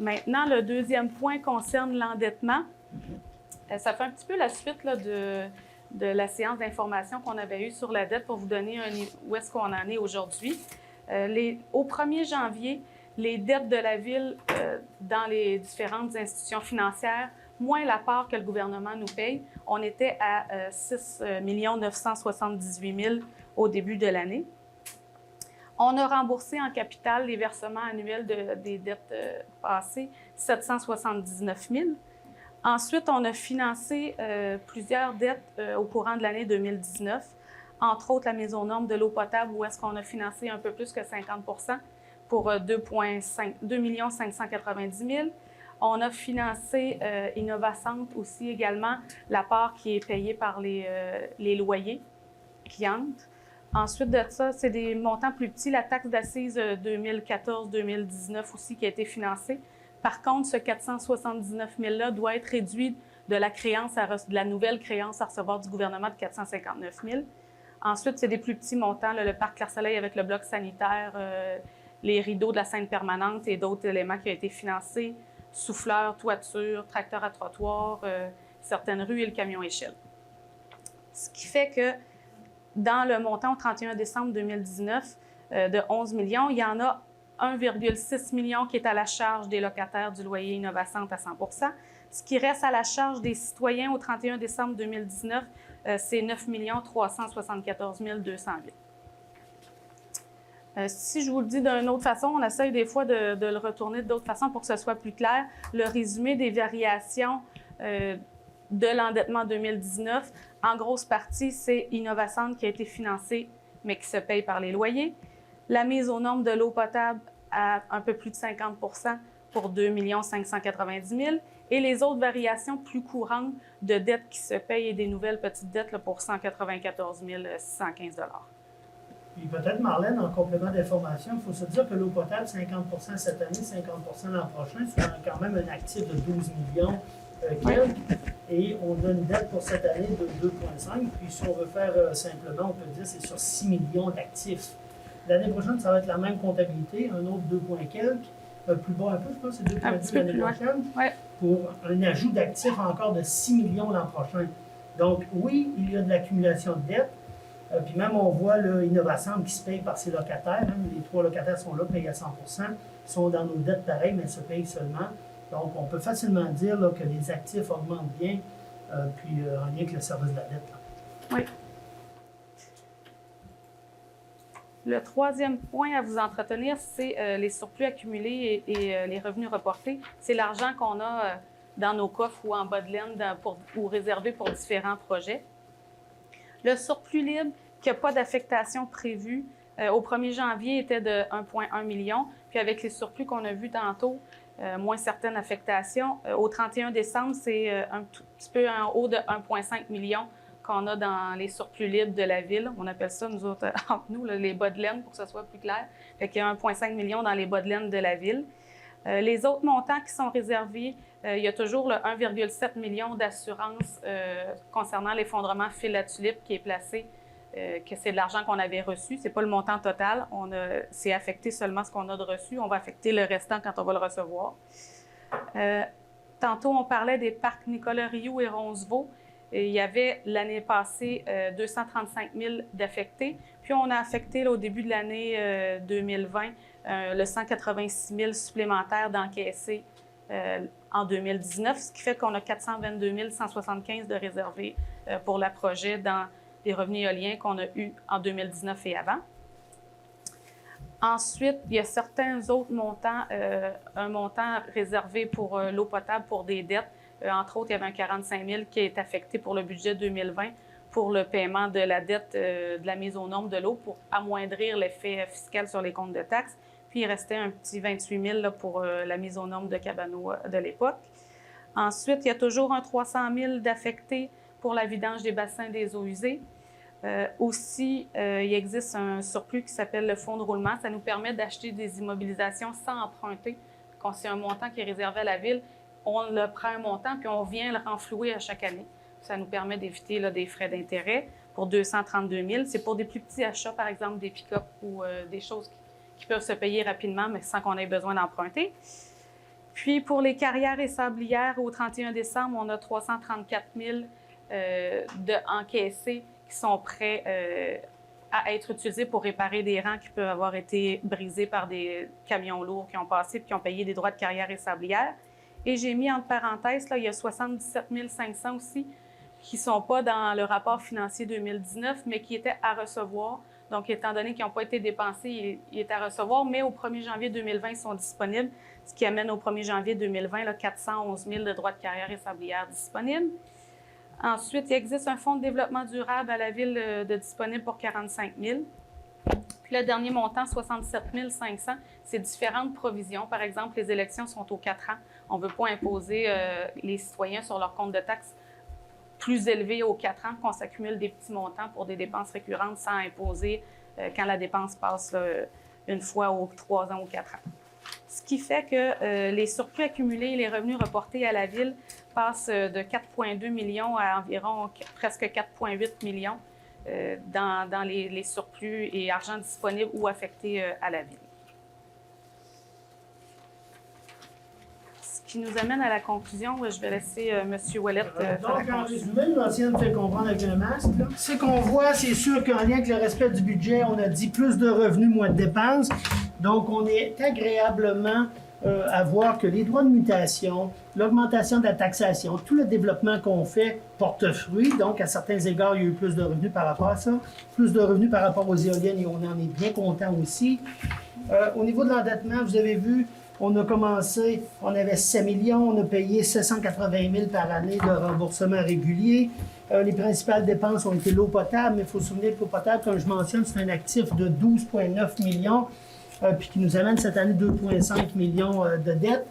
Maintenant, le deuxième point concerne l'endettement. Ça fait un petit peu la suite là, de la séance d'information qu'on avait eue sur la dette pour vous donner où est-ce qu'on en est aujourd'hui. Au 1er janvier, les dettes de la Ville dans les différentes institutions financières, moins la part que le gouvernement nous paye, on était à 6 978 000 au début de l'année. On a remboursé en capital les versements annuels des dettes passées, 779 000. Ensuite, on a financé plusieurs dettes au courant de l'année 2019, entre autres la mise aux normes de l'eau potable, où est-ce qu'on a financé un peu plus que 50 pour 2 590 000. On a financé Innovacentre aussi également, la part qui est payée par les loyers qui entrent. Ensuite de ça, c'est des montants plus petits. La taxe d'assises 2014-2019 aussi qui a été financée. Par contre, ce 479 000-là doit être réduit de la nouvelle créance à recevoir du gouvernement de 459 000. Ensuite, c'est des plus petits montants, là, le parc Clair-Soleil avec le bloc sanitaire, les rideaux de la scène permanente et d'autres éléments qui ont été financés, souffleurs, toiture, tracteurs à trottoir, certaines rues et le camion échelle. Ce qui fait que dans le montant au 31 décembre 2019 de 11 millions, il y en a 1,6 million qui est à la charge des locataires du loyer Innovacentre à 100 %. Ce qui reste à la charge des citoyens au 31 décembre 2019, c'est 9 374 208. Si je vous le dis d'une autre façon, on essaye des fois de le retourner d'autres façons pour que ce soit plus clair. Le résumé des variations de l'endettement 2019, en grosse partie, c'est Innovacentre qui a été financé, mais qui se paye par les loyers. La mise aux normes de l'eau potable à un peu plus de 50 % pour 2 590 000 et les autres variations plus courantes de dettes qui se payent et des nouvelles petites dettes là, pour 194 615 $. Puis peut-être, Marlène, en complément d'information, il faut se dire que l'eau potable, 50 % cette année, 50 % l'an prochain, c'est quand même un actif de 12 millions quelques. Et on a une dette pour cette année de 2,5. Puis si on veut faire simplement, on peut dire que c'est sur 6 millions d'actifs. L'année prochaine, ça va être la même comptabilité, un autre 2 points quelques. Plus bas un peu, je pense, c'est 2,2 l'année prochaine. Ouais. Pour un ajout d'actifs encore de 6 millions l'an prochain. Donc oui, il y a de l'accumulation de dettes. Puis même, on voit l'Innovassemble qui se paye par ses locataires. Hein. Les 3 locataires sont là, payés à 100 %. Ils sont dans nos dettes pareilles, mais se payent seulement. Donc, on peut facilement dire là, que les actifs augmentent bien, puis en lien avec le service de la dette. Là. Oui. Le troisième point à vous entretenir, c'est les surplus accumulés et les revenus reportés. C'est l'argent qu'on a dans nos coffres ou en bas de laine ou réservé pour différents projets. Le surplus libre, qui n'a pas d'affectation prévue, au 1er janvier était de 1,1 million. Puis avec les surplus qu'on a vus tantôt, moins certaines affectations, au 31 décembre, c'est un tout petit peu en haut de 1,5 million qu'on a dans les surplus libres de la ville. On appelle ça, nous autres, entre nous, là, les bas de laine, pour que ce soit plus clair. Fait qu'il y a 1,5 million dans les bas de laine de la ville. Les autres montants qui sont réservés, il y a toujours le 1,7 million d'assurance concernant l'effondrement fil à tulipe qui est placé, que c'est de l'argent qu'on avait reçu. Ce n'est pas le montant total. C'est affecté seulement ce qu'on a de reçu. On va affecter le restant quand on va le recevoir. Tantôt, on parlait des parcs Nicolas-Rioux et Roncevaux. Il y avait l'année passée 235 000 d'affectés. Puis on a affecté là, au début de l'année 2020 le 186 000 supplémentaires d'encaissés en 2019, ce qui fait qu'on a 422 175 de réservés pour le projet dans les revenus éoliens qu'on a eus en 2019 et avant. Ensuite, il y a certains autres montants, un montant réservé pour l'eau potable pour des dettes. Entre autres, il y avait un 45 000 qui est affecté pour le budget 2020 pour le paiement de la dette de la mise aux normes de l'eau pour amoindrir l'effet fiscal sur les comptes de taxes. Puis, il restait un petit 28 000 là, pour la mise aux normes de Cabano de l'époque. Ensuite, il y a toujours un 300 000 d'affectés pour la vidange des bassins des eaux usées. Aussi, il existe un surplus qui s'appelle le fonds de roulement. Ça nous permet d'acheter des immobilisations sans emprunter. Quand c'est un montant qui est réservé à la ville, on le prend un montant puis on vient le renflouer à chaque année. Ça nous permet d'éviter là, des frais d'intérêt pour 232 000. C'est pour des plus petits achats, par exemple des pick-up ou des choses qui peuvent se payer rapidement, mais sans qu'on ait besoin d'emprunter. Puis, pour les carrières et sablières, au 31 décembre, on a 334 000 encaissés qui sont prêts à être utilisés pour réparer des rangs qui peuvent avoir été brisés par des camions lourds qui ont passé et qui ont payé des droits de carrière et sablières. Et j'ai mis entre parenthèses, là, il y a 77 500 aussi qui ne sont pas dans le rapport financier 2019, mais qui étaient à recevoir. Donc, étant donné qu'ils n'ont pas été dépensés, ils étaient à recevoir, mais au 1er janvier 2020, ils sont disponibles, ce qui amène au 1er janvier 2020 là, 411 000 de droits de carrière et sablières disponibles. Ensuite, il existe un fonds de développement durable à la ville de disponible pour 45 000. Puis le dernier montant, 67 500, c'est différentes provisions. Par exemple, les élections sont aux 4 ans. On ne veut pas imposer les citoyens sur leur compte de taxes plus élevé aux 4 ans, qu'on s'accumule des petits montants pour des dépenses récurrentes sans imposer quand la dépense passe là, une fois aux 3 ans ou 4 ans. Ce qui fait que les surplus accumulés et les revenus reportés à la ville passent de 4,2 millions à environ presque 4,8 millions dans les surplus et argent disponible ou affecté à la ville. Ce qui nous amène à la conclusion, je vais laisser M. Ouellet faire la Donc, en conclusion. résumé, l'ancienne fait comprendre avec le masque. Ce qu'on voit, c'est sûr qu'en lien avec le respect du budget, on a dit plus de revenus, moins de dépenses. Donc, on est agréablement à voir que les droits de mutation, l'augmentation de la taxation, tout le développement qu'on fait porte fruit. Donc, à certains égards, il y a eu plus de revenus par rapport à ça. Plus de revenus par rapport aux éoliennes et on en est bien content aussi. Au niveau de l'endettement, vous avez vu, on a commencé, on avait 7 millions, on a payé 780 000 par année de remboursement régulier. Les principales dépenses ont été l'eau potable, mais il faut se souvenir que l'eau potable, comme je mentionne, c'est un actif de 12,9 millions, puis qui nous amène cette année 2,5 millions de dettes.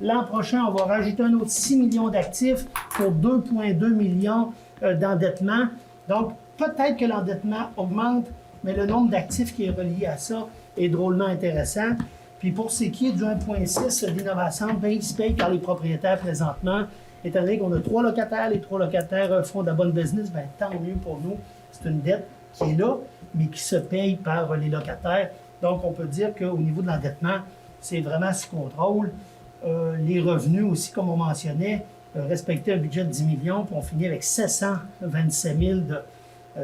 L'an prochain, on va rajouter un autre 6 millions d'actifs pour 2,2 millions d'endettement. Donc, peut-être que l'endettement augmente, mais le nombre d'actifs qui est relié à ça est drôlement intéressant. Puis pour ce qui est du 1,6 d'Innovassemble, il se paye par les propriétaires présentement étant donné qu'on a 3 locataires, les 3 locataires font de la bonne business, bien, tant mieux pour nous. C'est une dette qui est là, mais qui se paye par les locataires. Donc, on peut dire qu'au niveau de l'endettement, c'est vraiment sous contrôle. Les revenus aussi, comme on mentionnait, respecter un budget de 10 millions, puis on finit avec 727 000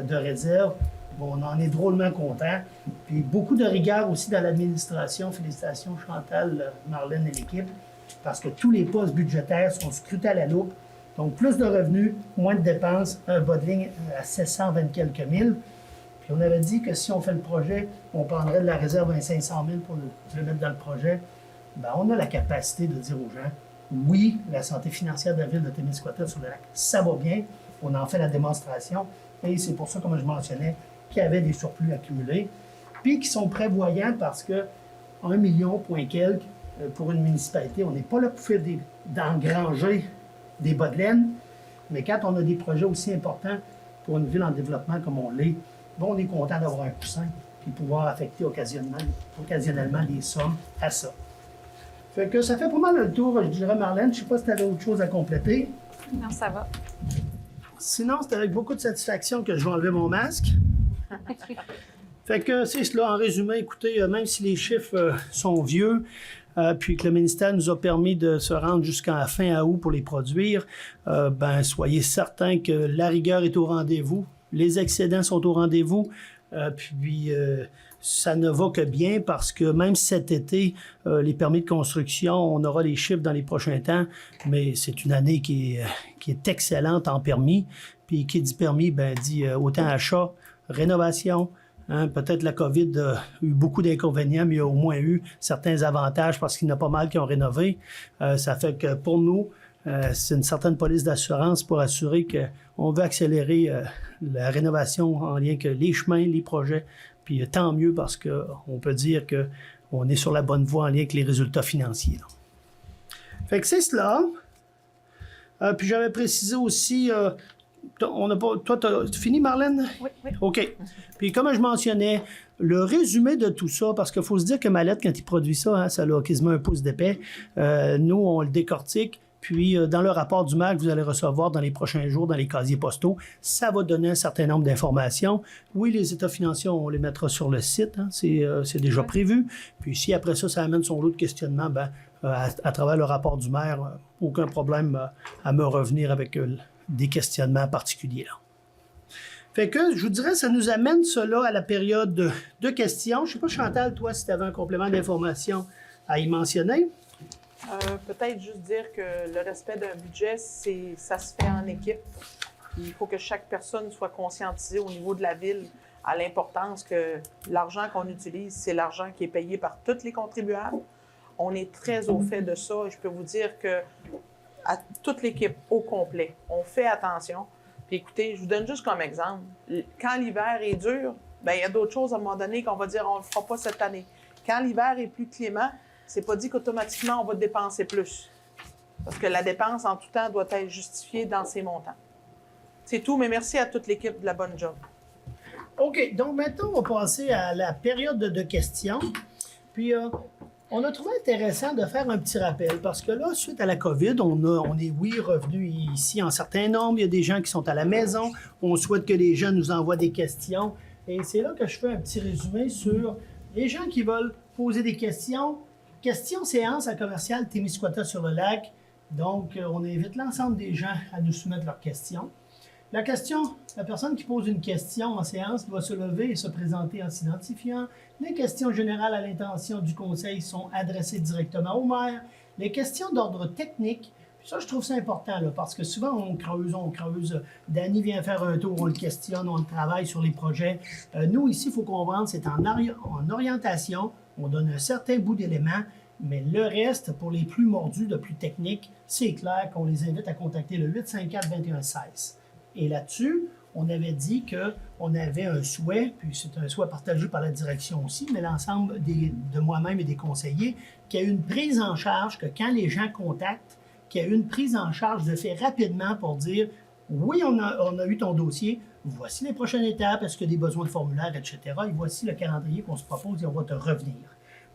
de réserves. Bon, on en est drôlement content. Puis beaucoup de rigueur aussi dans l'administration. Félicitations Chantal, Marlène et l'équipe, parce que tous les postes budgétaires sont scrutés à la loupe. Donc, plus de revenus, moins de dépenses, un bas de ligne à 720 quelques mille. Puis on avait dit que si on fait le projet, on prendrait de la réserve à 500 000 pour le mettre dans le projet. Bien, on a la capacité de dire aux gens, oui, la santé financière de la ville de Témiscouata-sur-le-Lac, ça va bien. On en fait la démonstration. Et c'est pour ça, comme je mentionnais, qu'il y avait des surplus accumulés, puis qui sont prévoyants parce que 1 million point quelques pour une municipalité, on n'est pas là pour faire d'engranger des bas de laine, mais quand on a des projets aussi importants pour une ville en développement comme on l'est, bon, on est content d'avoir un coussin puis pouvoir affecter occasionnellement des sommes à ça. Fait que ça fait pas mal le tour, je dirais, Marlène. Je ne sais pas si tu avais autre chose à compléter. Non, ça va. Sinon, c'est avec beaucoup de satisfaction que je vais enlever mon masque. Fait que c'est cela. En résumé, écoutez, même si les chiffres sont vieux, puis que le ministère nous a permis de se rendre jusqu'à fin août pour les produire, ben soyez certains que la rigueur est au rendez-vous, les excédents sont au rendez-vous, puis ça ne va que bien parce que même cet été, les permis de construction, on aura les chiffres dans les prochains temps, mais c'est une année qui est excellente en permis. Puis qui dit permis, ben dit autant achat, rénovation. Hein, peut-être la COVID a eu beaucoup d'inconvénients, mais il y a au moins eu certains avantages parce qu'il y en a pas mal qui ont rénové. Ça fait que pour nous, c'est une certaine police d'assurance pour assurer qu'on veut accélérer la rénovation en lien avec les chemins, les projets. Puis tant mieux parce qu'on peut dire qu'on est sur la bonne voie en lien avec les résultats financiers. Là. Fait que c'est cela. Puis j'avais précisé aussi... Toi, t'as fini, Marlène? Oui, oui. OK. Puis comme je mentionnais, le résumé de tout ça, parce qu'il faut se dire que Mallette, quand il produit ça, hein, ça a quasiment un pouce d'épais. Nous, on le décortique. Puis, dans le rapport du MAC que vous allez recevoir dans les prochains jours, dans les casiers postaux, ça va donner un certain nombre d'informations. Oui, les états financiers, on les mettra sur le site. Hein, c'est déjà prévu. Puis, si après ça, ça amène son lot de questionnement, ben, à travers le rapport du maire, aucun problème à me revenir avec des questionnements particuliers. Là. Fait que, je vous dirais, ça nous amène cela à la période de questions. Je ne sais pas, Chantal, toi, si tu avais un complément d'information à y mentionner. Peut-être juste dire que le respect d'un budget, ça se fait en équipe. Il faut que chaque personne soit conscientisée au niveau de la ville à l'importance que l'argent qu'on utilise, c'est l'argent qui est payé par tous les contribuables. On est très au fait de ça et je peux vous dire que à toute l'équipe au complet, on fait attention. Puis écoutez, je vous donne juste comme exemple. Quand l'hiver est dur, bien, il y a d'autres choses à un moment donné qu'on va dire on ne le fera pas cette année. Quand l'hiver est plus clément, c'est pas dit qu'automatiquement on va dépenser plus. Parce que la dépense en tout temps doit être justifiée dans ses montants. C'est tout, mais merci à toute l'équipe de la bonne job. OK, donc maintenant, on va passer à la période de questions. Puis, on a trouvé intéressant de faire un petit rappel parce que là, suite à la COVID, on est, oui, revenu ici en certain nombre. Il y a des gens qui sont à la maison. On souhaite que les gens nous envoient des questions. Et c'est là que je fais un petit résumé sur les gens qui veulent poser des questions. Questions séance à commercial Témiscouata-sur-le-Lac. Donc, on invite l'ensemble des gens à nous soumettre leurs questions. La personne qui pose une question en séance doit se lever et se présenter en s'identifiant. Les questions générales à l'intention du conseil sont adressées directement au maire. Les questions d'ordre technique, ça je trouve ça important là, parce que souvent on creuse. Danny vient faire un tour, on le questionne, on le travaille sur les projets. Nous ici, il faut comprendre, c'est en orientation, on donne un certain bout d'éléments, mais le reste, pour les plus mordus, de plus techniques, c'est clair qu'on les invite à contacter le 854-2116. Et là-dessus, on avait dit qu'on avait un souhait, puis c'est un souhait partagé par la direction aussi, mais l'ensemble de moi-même et des conseillers, qu'il y ait une prise en charge, que quand les gens contactent, qu'il y ait une prise en charge de fait rapidement pour dire « Oui, on a eu ton dossier, voici les prochaines étapes, est-ce qu'il y a des besoins de formulaire, etc. Et voici le calendrier qu'on se propose et on va te revenir. »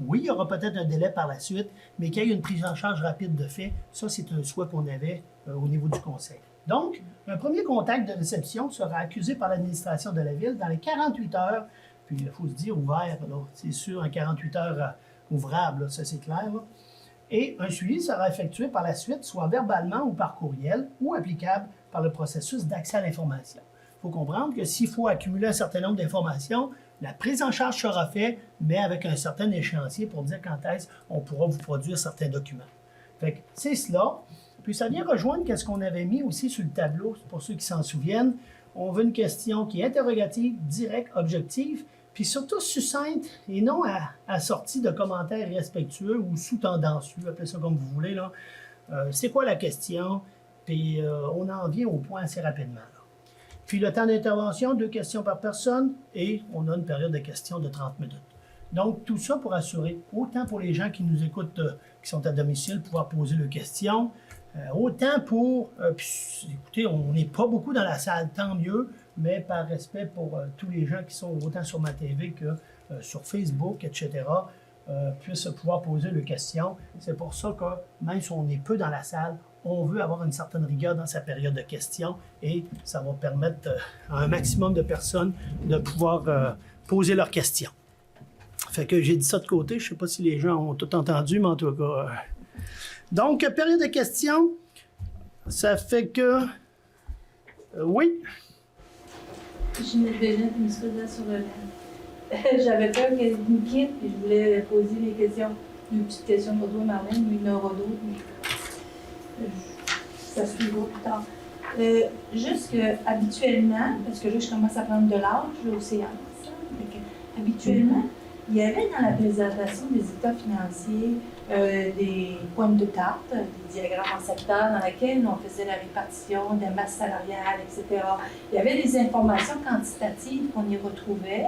Oui, il y aura peut-être un délai par la suite, mais qu'il y ait une prise en charge rapide de fait, ça, c'est un souhait qu'on avait au niveau du conseil. Donc, un premier contact de réception sera accusé par l'administration de la Ville dans les 48 heures, puis il faut se dire ouvert, c'est sûr, en 48 heures ouvrables, là, ça c'est clair. Là. Et un suivi sera effectué par la suite, soit verbalement ou par courriel, ou applicable par le processus d'accès à l'information. Il faut comprendre que s'il faut accumuler un certain nombre d'informations, la prise en charge sera faite, mais avec un certain échéancier pour dire quand est-ce qu'on pourra vous produire certains documents. Fait que c'est cela. Puis ça vient rejoindre ce qu'on avait mis aussi sur le tableau, pour ceux qui s'en souviennent. On veut une question qui est interrogative, directe, objective, puis surtout succincte et non assortie de commentaires irrespectueux ou sous-tendancieux, appelez ça comme vous voulez. Là. C'est quoi la question? Puis on en vient au point assez rapidement. Là. Puis le temps d'intervention, 2 questions par personne et on a une période de questions de 30 minutes. Donc tout ça pour assurer, autant pour les gens qui nous écoutent, qui sont à domicile, pouvoir poser leurs questions, autant pour, puis, écoutez, on n'est pas beaucoup dans la salle, tant mieux, mais par respect pour tous les gens qui sont autant sur ma TV que sur Facebook, etc., puissent pouvoir poser leurs questions. C'est pour ça que même si on est peu dans la salle, on veut avoir une certaine rigueur dans sa période de questions et ça va permettre à un maximum de personnes de pouvoir poser leurs questions. Fait que j'ai dit ça de côté, je ne sais pas si les gens ont tout entendu, mais en tout cas... Donc, période de questions, ça fait que... oui? Ginette Bégin, une studente sur le net. J'avais peur qu'elle nous quitte, puis je voulais poser mes questions. Une petite question pour toi, Marlène, mais il y en aura d'autres, mais ça suivra plus tard. Juste que, habituellement, parce que là, je commence à prendre de l'âge aux séances, habituellement, il y avait dans la présentation des états financiers des pointes de tarte, des diagrammes en secteur dans lesquels on faisait la répartition de la masse salariale, etc. Il y avait des informations quantitatives qu'on y retrouvait.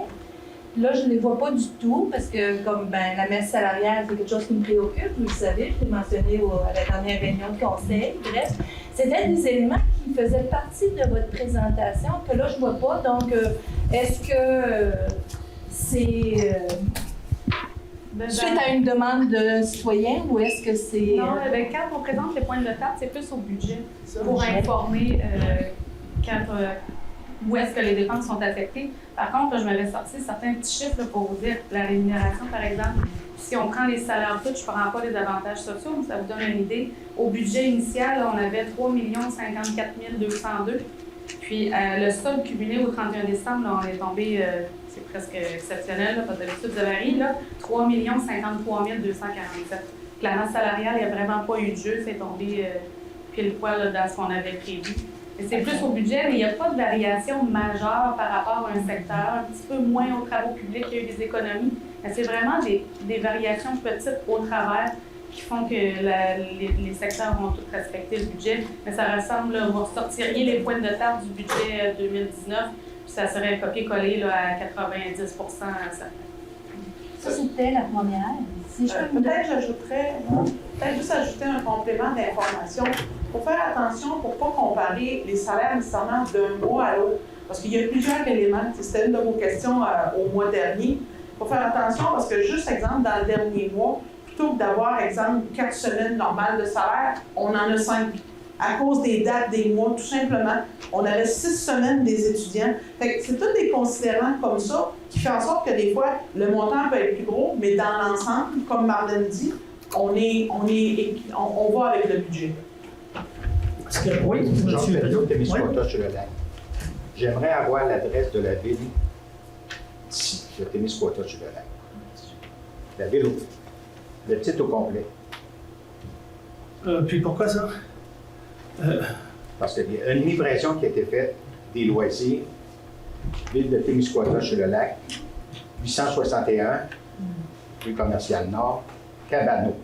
Là, je ne les vois pas du tout parce que comme la masse salariale, c'est quelque chose qui me préoccupe, vous le savez, je l'ai mentionné à la dernière réunion de conseil. Bref, c'était des éléments qui faisaient partie de votre présentation que là, je ne vois pas. Donc, est-ce que c'est suite à une demande de citoyen ou est-ce que c'est... Non, quand on présente les points de table, c'est plus au budget pour informer où est-ce que les dépenses sont affectées. Par contre, là, je m'avais sorti certains petits chiffres là, pour vous dire la rémunération, par exemple. Si on prend les salaires bruts, je ne prends pas les avantages sociaux, mais ça vous donne une idée. Au budget initial, là, on avait 3 54 202. Puis le solde cumulé au 31 décembre, là, on est tombé, c'est presque exceptionnel, là, parce que d'habitude ça varie, là, 3 53 247. La masse salariale, il n'y a vraiment pas eu de jeu, c'est tombé pile poil dans ce qu'on avait prévu. C'est plus au budget, mais il n'y a pas de variation majeure par rapport à un secteur, un petit peu moins aux travaux publics, il y a eu des économies. Mais c'est vraiment des variations petites au travers qui font que les secteurs vont tous respecter le budget. Mais ça ressemble, là, vous ressortiriez les points de table du budget 2019, puis ça serait copié-collé à 90 Ça, c'était la première. Si Peut-être juste ajouter un complément d'information. Il faut faire attention pour ne pas comparer les salaires nécessairement d'un mois à l'autre. Parce qu'il y a plusieurs éléments. C'était une de vos questions au mois dernier. Il faut faire attention parce que, juste exemple, dans le dernier mois, plutôt que d'avoir, exemple, 4 semaines normales de salaire, on en a 5. À cause des dates des mois, tout simplement. On avait 6 semaines des étudiants. Fait que c'est tous des considérants comme ça qui font en sorte que des fois, le montant peut être plus gros, mais dans l'ensemble, comme Marlène dit, on va avec le budget. Parce que, oui, monsieur. Témiscouata sur le lac. J'aimerais avoir l'adresse de la ville ici, de Témiscouata sur le lac. La ville, le titre au complet. Puis pourquoi ça? Parce qu'il y a une livraison qui a été faite des loisirs, ville de Témiscouata sur le lac, 861, rue commerciale Nord, Cabano.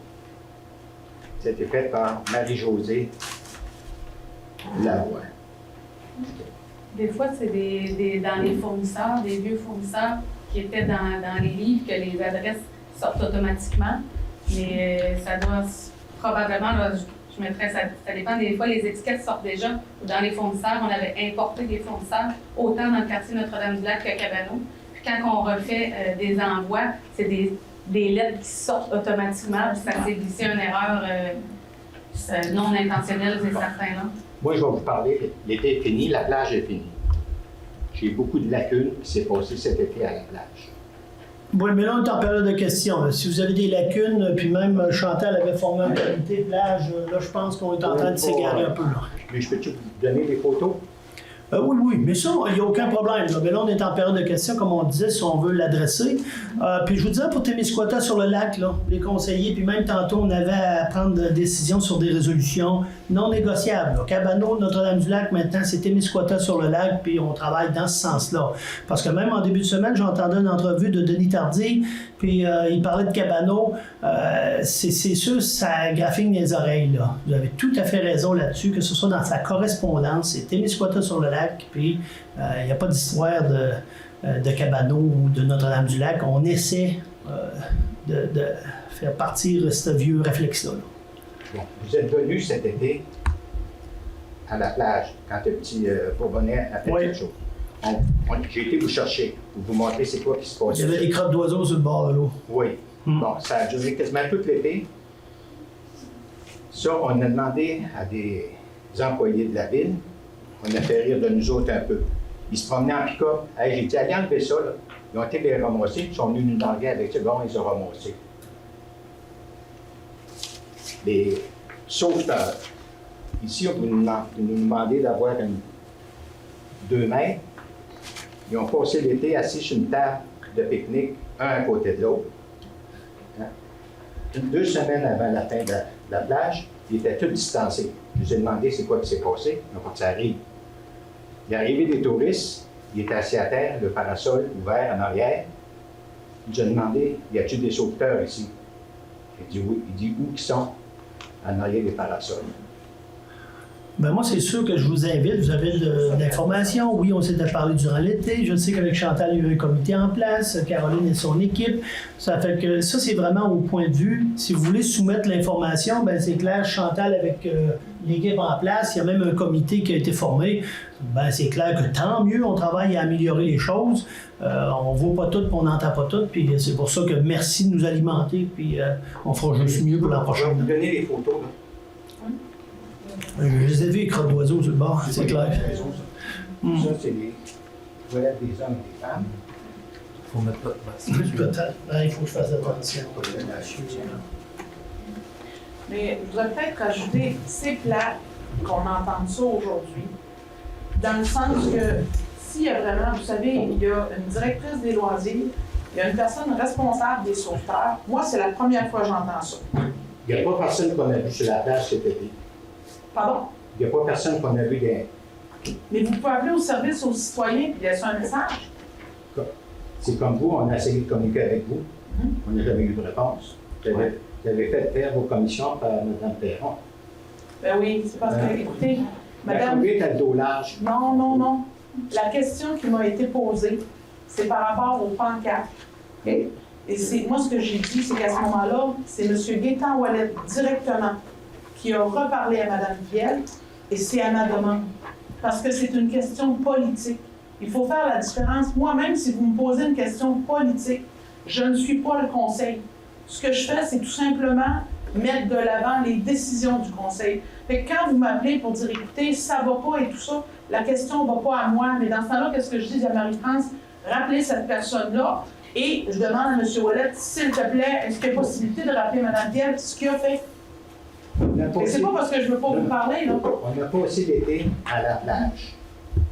Ça a été fait par Marie-Josée Lavoie. Des fois, c'est dans les fournisseurs, des vieux fournisseurs qui étaient dans les livres que les adresses sortent automatiquement. Mais ça doit probablement, là, je mettrais, ça dépend. Des fois, les étiquettes sortent déjà. Ou dans les fournisseurs, on avait importé des fournisseurs, autant dans le quartier Notre-Dame-du-Lac qu'à Cabano. Puis quand on refait des envois, c'est des des lettres qui sortent automatiquement, puis ça s'est glissé une erreur non intentionnelle, c'est certain, là. Moi, je vais vous parler. L'été est fini, la plage est finie. J'ai beaucoup de lacunes qui s'est passé cet été à la plage. Oui, mais là, on est en période de questions. Là. Si vous avez des lacunes, puis même Chantal avait formé un comité de plage, là, je pense qu'on est en train de s'égarer un peu. Là. Mais je peux-tu vous donner des photos? Oui, mais ça, il n'y a aucun problème. Là. Mais là, on est en période de questions, comme on disait, si on veut l'adresser. Puis je vous disais, pour Témiscouata sur le lac, là, les conseillers, puis même tantôt, on avait à prendre des décisions sur des résolutions non négociables. Là. Cabano, Notre-Dame-du-Lac, maintenant, c'est Témiscouata sur le lac, puis on travaille dans ce sens-là. Parce que même en début de semaine, j'entendais une entrevue de Denis Tardy, puis il parlait de Cabano. C'est sûr, ça graphique les oreilles. Là. Vous avez tout à fait raison là-dessus, que ce soit dans sa correspondance, c'est Témiscouata sur le lac, puis il n'y a pas d'histoire de Cabano ou de Notre-Dame-du-Lac. On essaie de faire partir ce vieux réflexe-là. Là. Bon, vous êtes venu cet été à la plage quand le petit Bourbonnais a fait quelque chose. J'ai été vous chercher pour vous montrer c'est quoi qui se passe. Il y avait des crottes d'oiseaux sur le bord de l'eau. Oui. Bon, ça a duré quasiment tout l'été. Ça, on a demandé à des employés de la ville. On a fait rire de nous autres un peu. Ils se promenaient en pick-up. Hey, j'ai dit, allez enlever ça, là. Ils ont été les ramasser. Ils sont venus nous narguer avec ce gars, ils ont ramassé. Les sauveteurs. Ici, vous nous demandez d'avoir 2 mètres. Ils ont passé l'été assis sur une table de pique-nique, un à côté de l'autre. Hein? 2 semaines avant la fin de la plage, ils étaient tous distancés. Je vous ai demandé c'est quoi qui s'est passé. Donc, ça arrive. Il est arrivé des touristes, il était assis à terre, le parasol ouvert en arrière. Je lui ai demandé, y a-t-il des sauveteurs ici? Il dit oui. Il dit où ils sont? En arrière des parasols. Ben moi, c'est sûr que je vous invite. Vous avez de l'information. Oui, on s'était parlé durant l'été. Je sais qu'avec Chantal, il y a eu un comité en place. Caroline et son équipe. Ça fait que ça, c'est vraiment au point de vue. Si vous voulez soumettre l'information, ben c'est clair, Chantal, avec l'équipe en place, il y a même un comité qui a été formé. Ben c'est clair que tant mieux, on travaille à améliorer les choses. On ne voit pas tout, puis on n'entend pas tout. Puis c'est pour ça que merci de nous alimenter. Puis on fera juste mieux pour la Je vais prochaine. vous donner les photos. Là. Je les ai vus, les crottes d'oiseaux sur le bord, c'est clair. Ça, c'est les toilettes des hommes et des femmes. Il faut mettre pas de masque. Peut-être. Il faut que je fasse attention. Mais je voudrais peut-être rajouter, c'est plate qu'on entende ça aujourd'hui, dans le sens que s'il y a vraiment, vous savez, il y a une directrice des loisirs, il y a une personne responsable des sauveteurs. Moi, c'est la première fois que j'entends ça. Il n'y a pas personne qu'on a vu sur la plage cet été. Pardon? Il n'y a pas personne qu'on a vu des... Mais vous pouvez appeler au service aux citoyens et laisser un message. C'est comme vous, on a essayé de communiquer avec vous. On n'a jamais eu de réponse. Vous avez fait faire vos commissions par Mme Perron. Ben oui, c'est parce que, écoutez, La madame... conduite à le dos large. Non. La question qui m'a été posée, c'est par rapport aux pancartes. Okay? Et c'est moi, ce que j'ai dit, c'est qu'à ce moment-là, c'est M. Gaétan Ouellet directement qui a reparlé à Mme Piel, et c'est à ma demande. Parce que c'est une question politique. Il faut faire la différence. Moi-même, si vous me posez une question politique, je ne suis pas le conseil. Ce que je fais, c'est tout simplement mettre de l'avant les décisions du conseil. Fait que quand vous m'appelez pour dire, écoutez, ça va pas et tout ça, la question ne va pas à moi, mais dans ce temps-là, qu'est-ce que je dis à Marie-France? Rappelez cette personne-là, et je demande à M. Ouellet, s'il te plaît, est-ce qu'il y a possibilité de rappeler Mme Piel ce qu'il a fait? Et c'est pas parce que je veux pas vous parler, là. On n'a pas aussi l'été à la plage.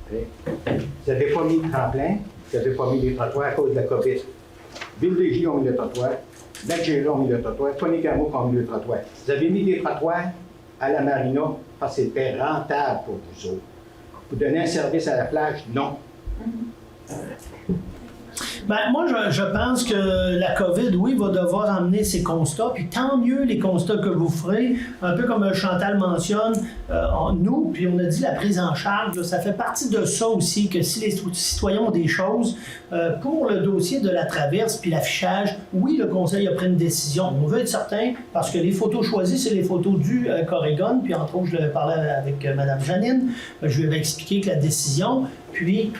Okay? Vous n'avez pas mis de tremplin, vous n'avez pas mis les trottoirs à cause de la COVID. Ville-Légie ont mis le trottoir, Lac-Géra ont mis le trottoir, Ponicamo ont mis le trottoir. Vous avez mis des trottoirs à la marina parce que c'était rentable pour vous autres. Vous donnez un service à la plage? Non. Ben, moi, je pense que la COVID, oui, va devoir amener ses constats, puis tant mieux les constats que vous ferez, un peu comme Chantal mentionne, nous, puis on a dit la prise en charge, là, ça fait partie de ça aussi, que si les citoyens ont des choses, pour le dossier de la traverse puis l'affichage, oui, le conseil a pris une décision. On veut être certain, parce que les photos choisies, c'est les photos du Corrigan, puis entre autres, je l'avais parlé avec Mme Janine, je lui avais expliqué que la décision, puis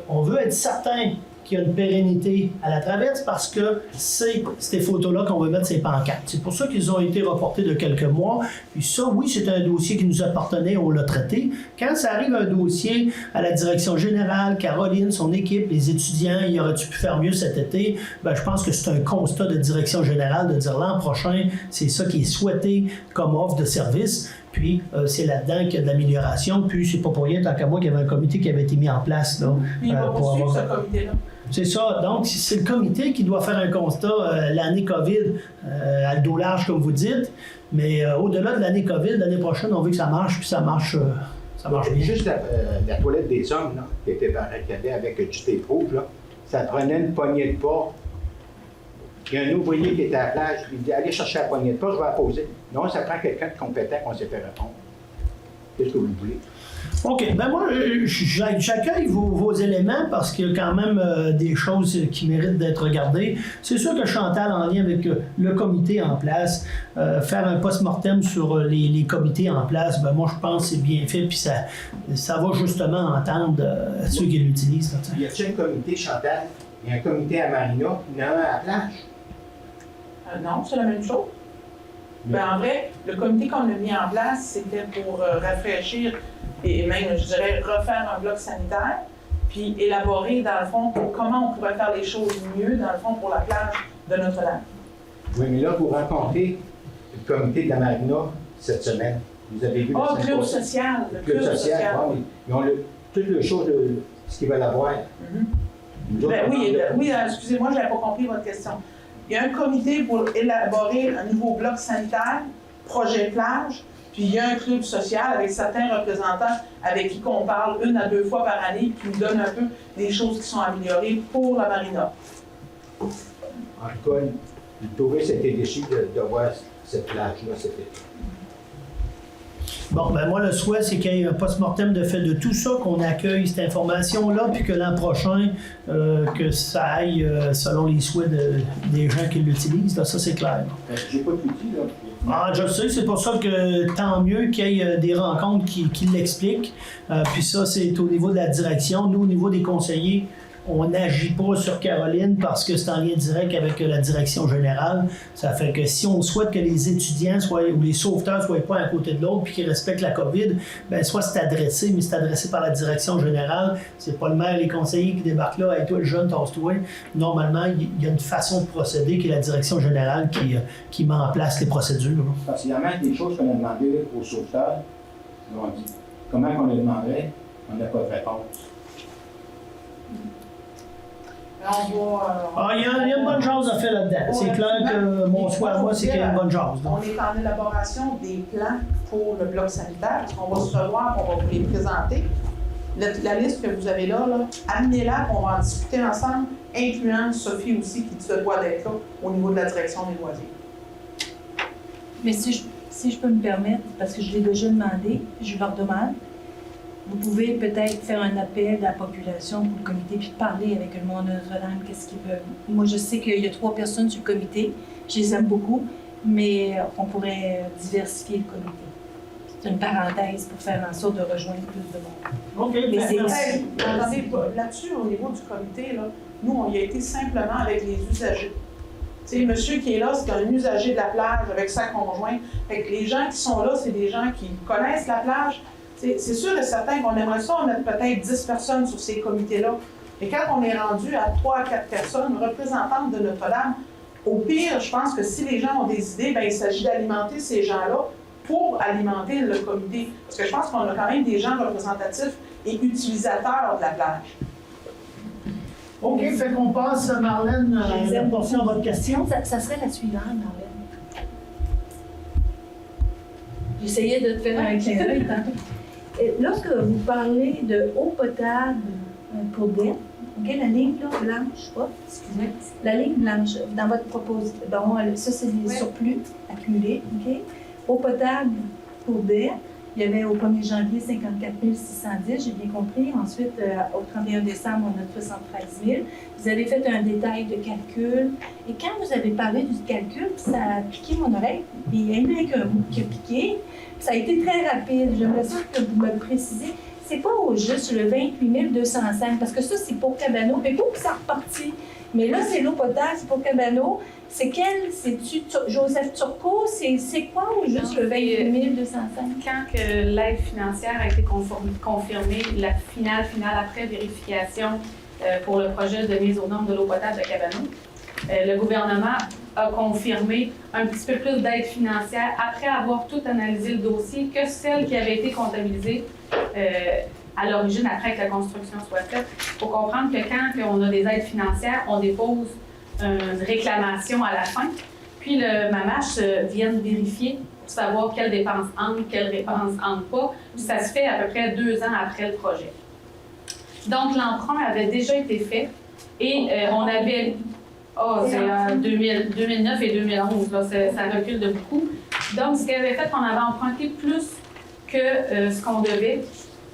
qu'on veut être certain qu'il y a une pérennité à la traverse parce que c'est ces photos-là qu'on va mettre ces pancartes. C'est pour ça qu'ils ont été reportés de quelques mois. Puis ça, oui, c'est un dossier qui nous appartenait, on l'a traité. Quand ça arrive un dossier à la direction générale, Caroline, son équipe, les étudiants, il aurait-tu pu faire mieux cet été? Ben, je pense que c'est un constat de direction générale de dire l'an prochain, c'est ça qui est souhaité comme offre de service. Puis, c'est là-dedans qu'il y a de l'amélioration. Puis, c'est pas pour rien, tant qu'à moi, qu'il y avait un comité qui avait été mis en place. Là, Puis il va pour poursuivre avoir... ce comité-là. C'est ça. Donc, c'est le comité qui doit faire un constat l'année COVID à le dos large, comme vous dites. Mais au-delà de l'année COVID, l'année prochaine, on veut que ça marche, puis ça marche bien. Juste la toilette des hommes, là, qui était barricadée avec du tape rouge, là, ça prenait une poignée de porte. Il y a un ouvrier qui était à la plage, il dit allez chercher la poignée de porte, je vais la poser. Non, ça prend quelqu'un de compétent qu'on sait faire répondre. Qu'est-ce que vous voulez? OK. Ben moi, j'accueille vos éléments parce qu'il y a quand même des choses qui méritent d'être regardées. C'est sûr que Chantal, en lien avec le comité en place, faire un post-mortem sur les comités en place, ben moi, je pense que c'est bien fait, puis ça va justement entendre ceux qui l'utilisent. Y a-t-il un comité, Chantal? Il y a un comité à Marina, il y en a un à la plage. Non, c'est la même chose. Ben, en vrai, le comité qu'on a mis en place, c'était pour rafraîchir et même, je dirais, refaire un bloc sanitaire, puis élaborer, dans le fond, pour comment on pourrait faire les choses mieux, dans le fond, pour la plage de Notre-Dame. Oui, mais là, vous rencontrez le comité de la Marina cette semaine. Vous avez vu le club social. Le club social. Oui, ils ont toutes les choses, ce qu'ils veulent avoir. Oui, excusez-moi, je n'avais pas compris votre question. Il y a un comité pour élaborer un nouveau bloc sanitaire, projet plage, puis il y a un club social avec certains représentants avec qui on parle 1 à 2 fois par année, qui nous donnent un peu des choses qui sont améliorées pour la marina. En tout cas, le touriste était déçu de voir cette plage-là cet été. Bon, ben moi, le souhait, c'est qu'il y ait un post-mortem de fait de tout ça, qu'on accueille cette information-là, puis que l'an prochain, que ça aille selon les souhaits des gens qui l'utilisent. Là, ça, c'est clair. J'ai pas tout dit, là. Ah, je sais, c'est pour ça que tant mieux qu'il y ait des rencontres qui l'expliquent. Puis ça, c'est au niveau de la direction. Nous, au niveau des conseillers, on n'agit pas sur Caroline parce que c'est en lien direct avec la direction générale. Ça fait que si on souhaite que les étudiants ou les sauveteurs ne soient pas à côté de l'autre puis qu'ils respectent la COVID, bien, soit c'est adressé, mais c'est adressé par la direction générale. C'est pas le maire, les conseillers qui débarquent là, hey, toi le jeune, tasse-toi. Normalement, il y a une façon de procéder qui est la direction générale qui met en place les procédures. Parce qu'il y a même des choses qu'on a demandé aux sauveteurs. Ils ont dit comment on les demanderait, on n'a pas de réponse. Il y a une bonne chose à faire là-dedans. C'est clair que mon souhait à moi, c'est qu'il y a une bonne chose. On est en élaboration des plans pour le bloc sanitaire, parce qu'on va se revoir, on va vous les présenter. La liste que vous avez là, amenez-la, on va en discuter ensemble, incluant Sophie aussi, qui se doit d'être là au niveau de la direction des loisirs. Mais si je peux me permettre, parce que je l'ai déjà demandé, je leur demande, vous pouvez peut-être faire un appel à la population pour le comité, puis parler avec le monde de Notre-Dame, qu'est-ce qu'ils veulent. Moi, je sais qu'il y a 3 personnes sur le comité, je les aime beaucoup, mais on pourrait diversifier le comité. C'est une parenthèse pour faire en sorte de rejoindre plus de monde. OK, mais attendez, là-dessus, au niveau du comité, là, nous, on y a été simplement avec les usagers. Tu sais, monsieur qui est là, c'est un usager de la plage avec sa conjointe. Fait que les gens qui sont là, c'est des gens qui connaissent la plage. C'est sûr et certain qu'on aimerait ça, on mettre peut-être 10 personnes sur ces comités-là. Mais quand on est rendu à 3 à 4 personnes représentantes de Notre-Dame, au pire, je pense que si les gens ont des idées, bien, il s'agit d'alimenter ces gens-là pour alimenter le comité. Parce que je pense qu'on a quand même des gens représentatifs et utilisateurs de la plage. OK, fait qu'on passe, Marlène, la portion de votre question. Ça serait la suivante, Marlène. J'essayais de te faire un clin d'œil tantôt. Lorsque vous parlez de eau potable pour DEP, okay, la ligne là, blanche, excusez, la ligne blanche, dans votre proposition, ça c'est des surplus accumulés, OK? Eau potable pour DEP, il y avait au 1er janvier 54 610, j'ai bien compris. Ensuite, au 31 décembre, on a 73 000. Vous avez fait un détail de calcul. Et quand vous avez parlé du calcul, ça a piqué mon oreille. Il y a eu un mot qui a piqué. Ça a été très rapide. J'aimerais ça que vous me précisez. c'est pas au juste le 28 205, parce que ça, c'est pour Cabano, mais pas que ça repartit. Mais là, c'est l'eau potable, c'est pour Cabano. C'est quel? C'est-tu Joseph Turcot? C'est quoi au juste le 28 205? Quand que l'aide financière a été confirmée, la finale après vérification pour le projet de mise aux normes de l'eau potable de Cabano, le gouvernement a confirmé un petit peu plus d'aide financière après avoir tout analysé le dossier que celle qui avait été comptabilisée à l'origine après que la construction soit faite. Il faut comprendre que quand on a des aides financières, on dépose une réclamation à la fin, puis le MAMACH vient vérifier pour savoir quelles dépenses entrent, quelles dépenses entrent pas. Puis ça se fait à peu près 2 ans après le projet. Donc l'emprunt avait déjà été fait et on avait... c'est 2009 et 2011, là, ça recule de beaucoup. Donc, ce qui avait fait qu'on avait emprunté plus que ce qu'on devait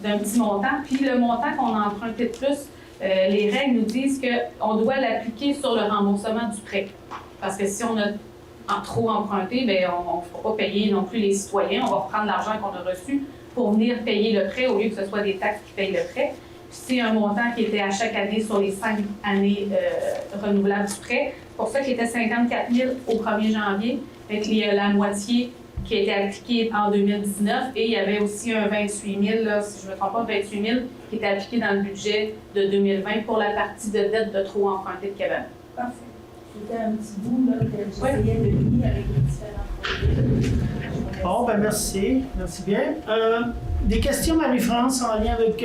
d'un petit montant. Puis le montant qu'on a emprunté de plus, les règles nous disent qu'on doit l'appliquer sur le remboursement du prêt. Parce que si on a trop emprunté, bien, on ne fera pas payer non plus les citoyens. On va reprendre l'argent qu'on a reçu pour venir payer le prêt au lieu que ce soit des taxes qui payent le prêt. C'est un montant qui était à chaque année sur les 5 années renouvelables du prêt. C'est pour ça qu'il était 54 000 au 1er janvier. Donc, il y a la moitié qui a été appliquée en 2019 et il y avait aussi un 28 000, là, si je ne me trompe pas, 28 000 qui était appliqué dans le budget de 2020 pour la partie de dette de trop emprunté de Cabano. Parfait. C'était un petit bout là, que j'essayais de lier avec les différents projets. Bon, ben merci. Merci bien. Des questions, Marie-France, en lien avec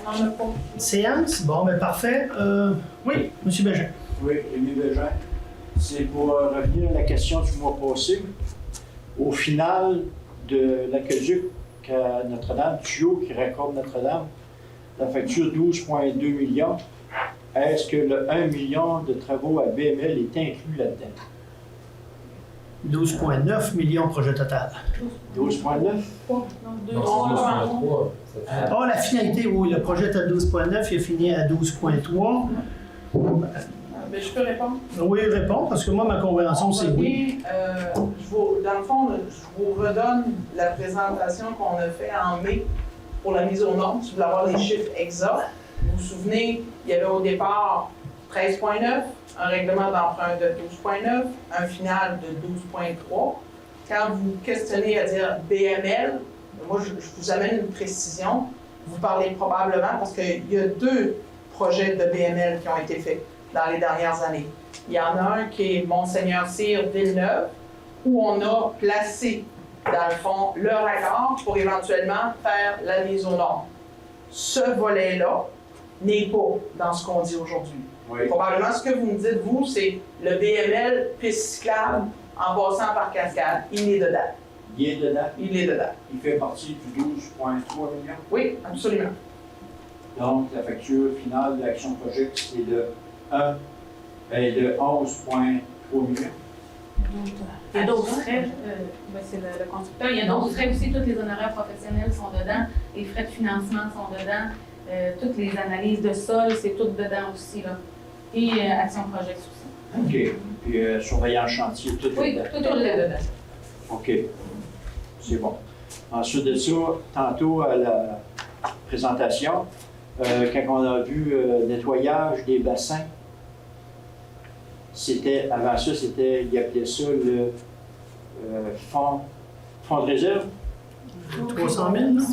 On n'en a pas. séance? Bon, ben parfait. Oui, M. Bégin. Oui, Émile Bégin. C'est pour revenir à la question du mois passé. Au final de l'aqueduc à Notre-Dame, tuyau qui raccorde Notre-Dame, la facture 12,2 millions, est-ce que le 1 million de travaux à BML est inclus là-dedans? 12,9 millions projet total. 12,9? Ah, la finalité, oui, le projet est à 12,9, il est fini à 12,3. Ben, je peux répondre? Oui, réponds, parce que moi, ma compréhension, c'est oui. Dans le fond, je vous redonne la présentation qu'on a faite en mai pour la mise aux normes. Si vous voulez avoir les chiffres exacts, vous vous souvenez, il y avait au départ 13,9, un règlement d'emprunt de 12,9, un final de 12,3. Quand vous questionnez à dire BML, moi, je vous amène une précision. Vous parlez probablement, parce qu'il y a 2 projets de BML qui ont été faits dans les dernières années. Il y en a un qui est Monseigneur-Cyr Villeneuve, où on a placé, dans le fond, leur accord pour éventuellement faire la mise aux normes. Ce volet-là n'est pas dans ce qu'on dit aujourd'hui. Oui. Probablement, ce que vous me dites, vous, c'est le BML piste cyclable en passant par Cascade. Il est dedans. Il est dedans. Il est dedans. Il fait partie du 12,3 millions. Oui, absolument. Donc, la facture finale de l'Action Project, c'est de 11,3 millions. Il y a d'autres frais, c'est le constructeur. Il y a d'autres frais aussi, tous les honoraires professionnels sont dedans, les frais de financement sont dedans, toutes les analyses de sol, c'est tout dedans aussi, là. Et Action Project aussi. OK. Puis surveillant chantier, tout Oui, dedans. tout est dedans. OK. C'est bon. Ensuite de ça, tantôt à la présentation, quand on a vu le nettoyage des bassins, avant ça, ils appelaient ça le fonds de réserve. 300 000, non?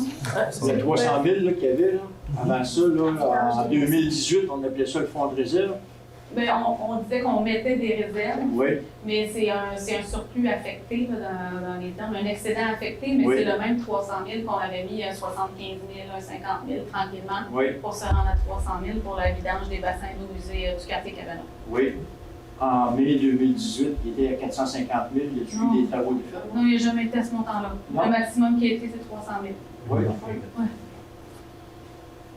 Le 300 000 qu'il y avait. Là. Avant ça, là, en 2018, on appelait ça le fonds de réserve. Bien, on disait qu'on mettait des réserves, Oui. mais c'est un surplus affecté là, dans les termes, un excédent affecté, mais Oui. c'est le même 300 000 qu'on avait mis à 75 000, à 50 000 tranquillement Oui. pour se rendre à 300 000 pour la vidange des bassins d'eau usée du quartier Cabano. Oui. En mai 2018, il était à 450 000. Il y a eu des travaux de fait? Non, il n'a jamais été à ce montant-là. Non. Le maximum qui a été, c'est 300 000. Oui.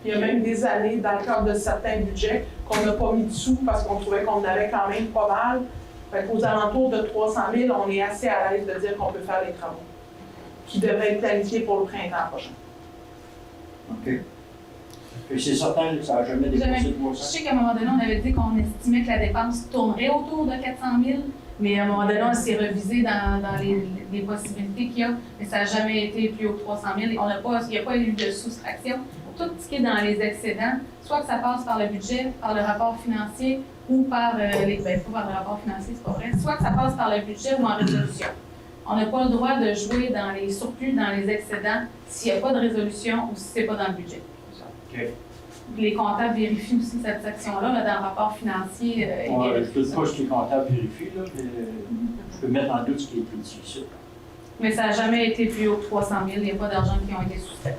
Il y a même des années, dans le cadre de certains budgets, qu'on n'a pas mis de sous parce qu'on trouvait qu'on en avait quand même pas mal. Fait qu'aux alentours de 300 000, on est assez à l'aise de dire qu'on peut faire les travaux qui devraient être planifiés pour le printemps prochain. OK. Et c'est certain que ça n'a jamais dépassé Je 300. sais qu'à un moment donné, on avait dit qu'on estimait que la dépense tournerait autour de 400 000, Mais à un moment donné, on s'est revisé dans les possibilités qu'il y a, mais ça n'a jamais été plus haut que 300 000. Il n'y a pas eu de soustraction. Tout ce qui est dans les excédents, soit que ça passe par le budget, par le rapport financier ou par pas par le rapport financier, c'est pas vrai, soit que ça passe par le budget ou en résolution. On n'a pas le droit de jouer dans les surplus, dans les excédents, s'il n'y a pas de résolution ou si ce n'est pas dans le budget. OK. Les comptables vérifient aussi cette section-là là, dans le rapport financier. Je ne doute pas ce que les comptables vérifient, là, mais je peux mettre en doute ce qui a été dit ici. Mais ça n'a jamais été plus haut que 300 000. Il n'y a pas d'argent qui ont été soustraits.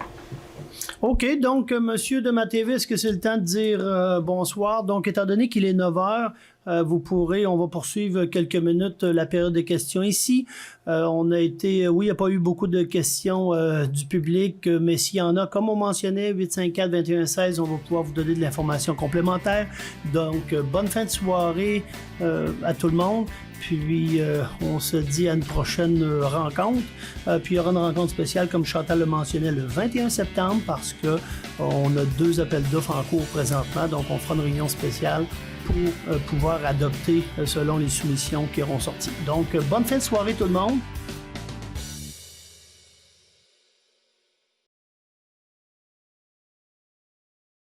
OK, donc, Monsieur de ma TV, est-ce que c'est le temps de dire bonsoir? Donc, étant donné qu'il est 9 heures, on va poursuivre quelques minutes la période de questions ici. Il n'y a pas eu beaucoup de questions du public, mais s'il y en a, comme on mentionnait, 854-2116, on va pouvoir vous donner de l'information complémentaire. Donc, bonne fin de soirée à tout le monde. Puis, on se dit à une prochaine rencontre. Puis, il y aura une rencontre spéciale, comme Chantal le mentionnait, le 21 septembre, parce que on a 2 appels d'offres en cours présentement. Donc, on fera une réunion spéciale pour pouvoir adopter selon les soumissions qui auront sorti. Donc, bonne fin de soirée tout le monde.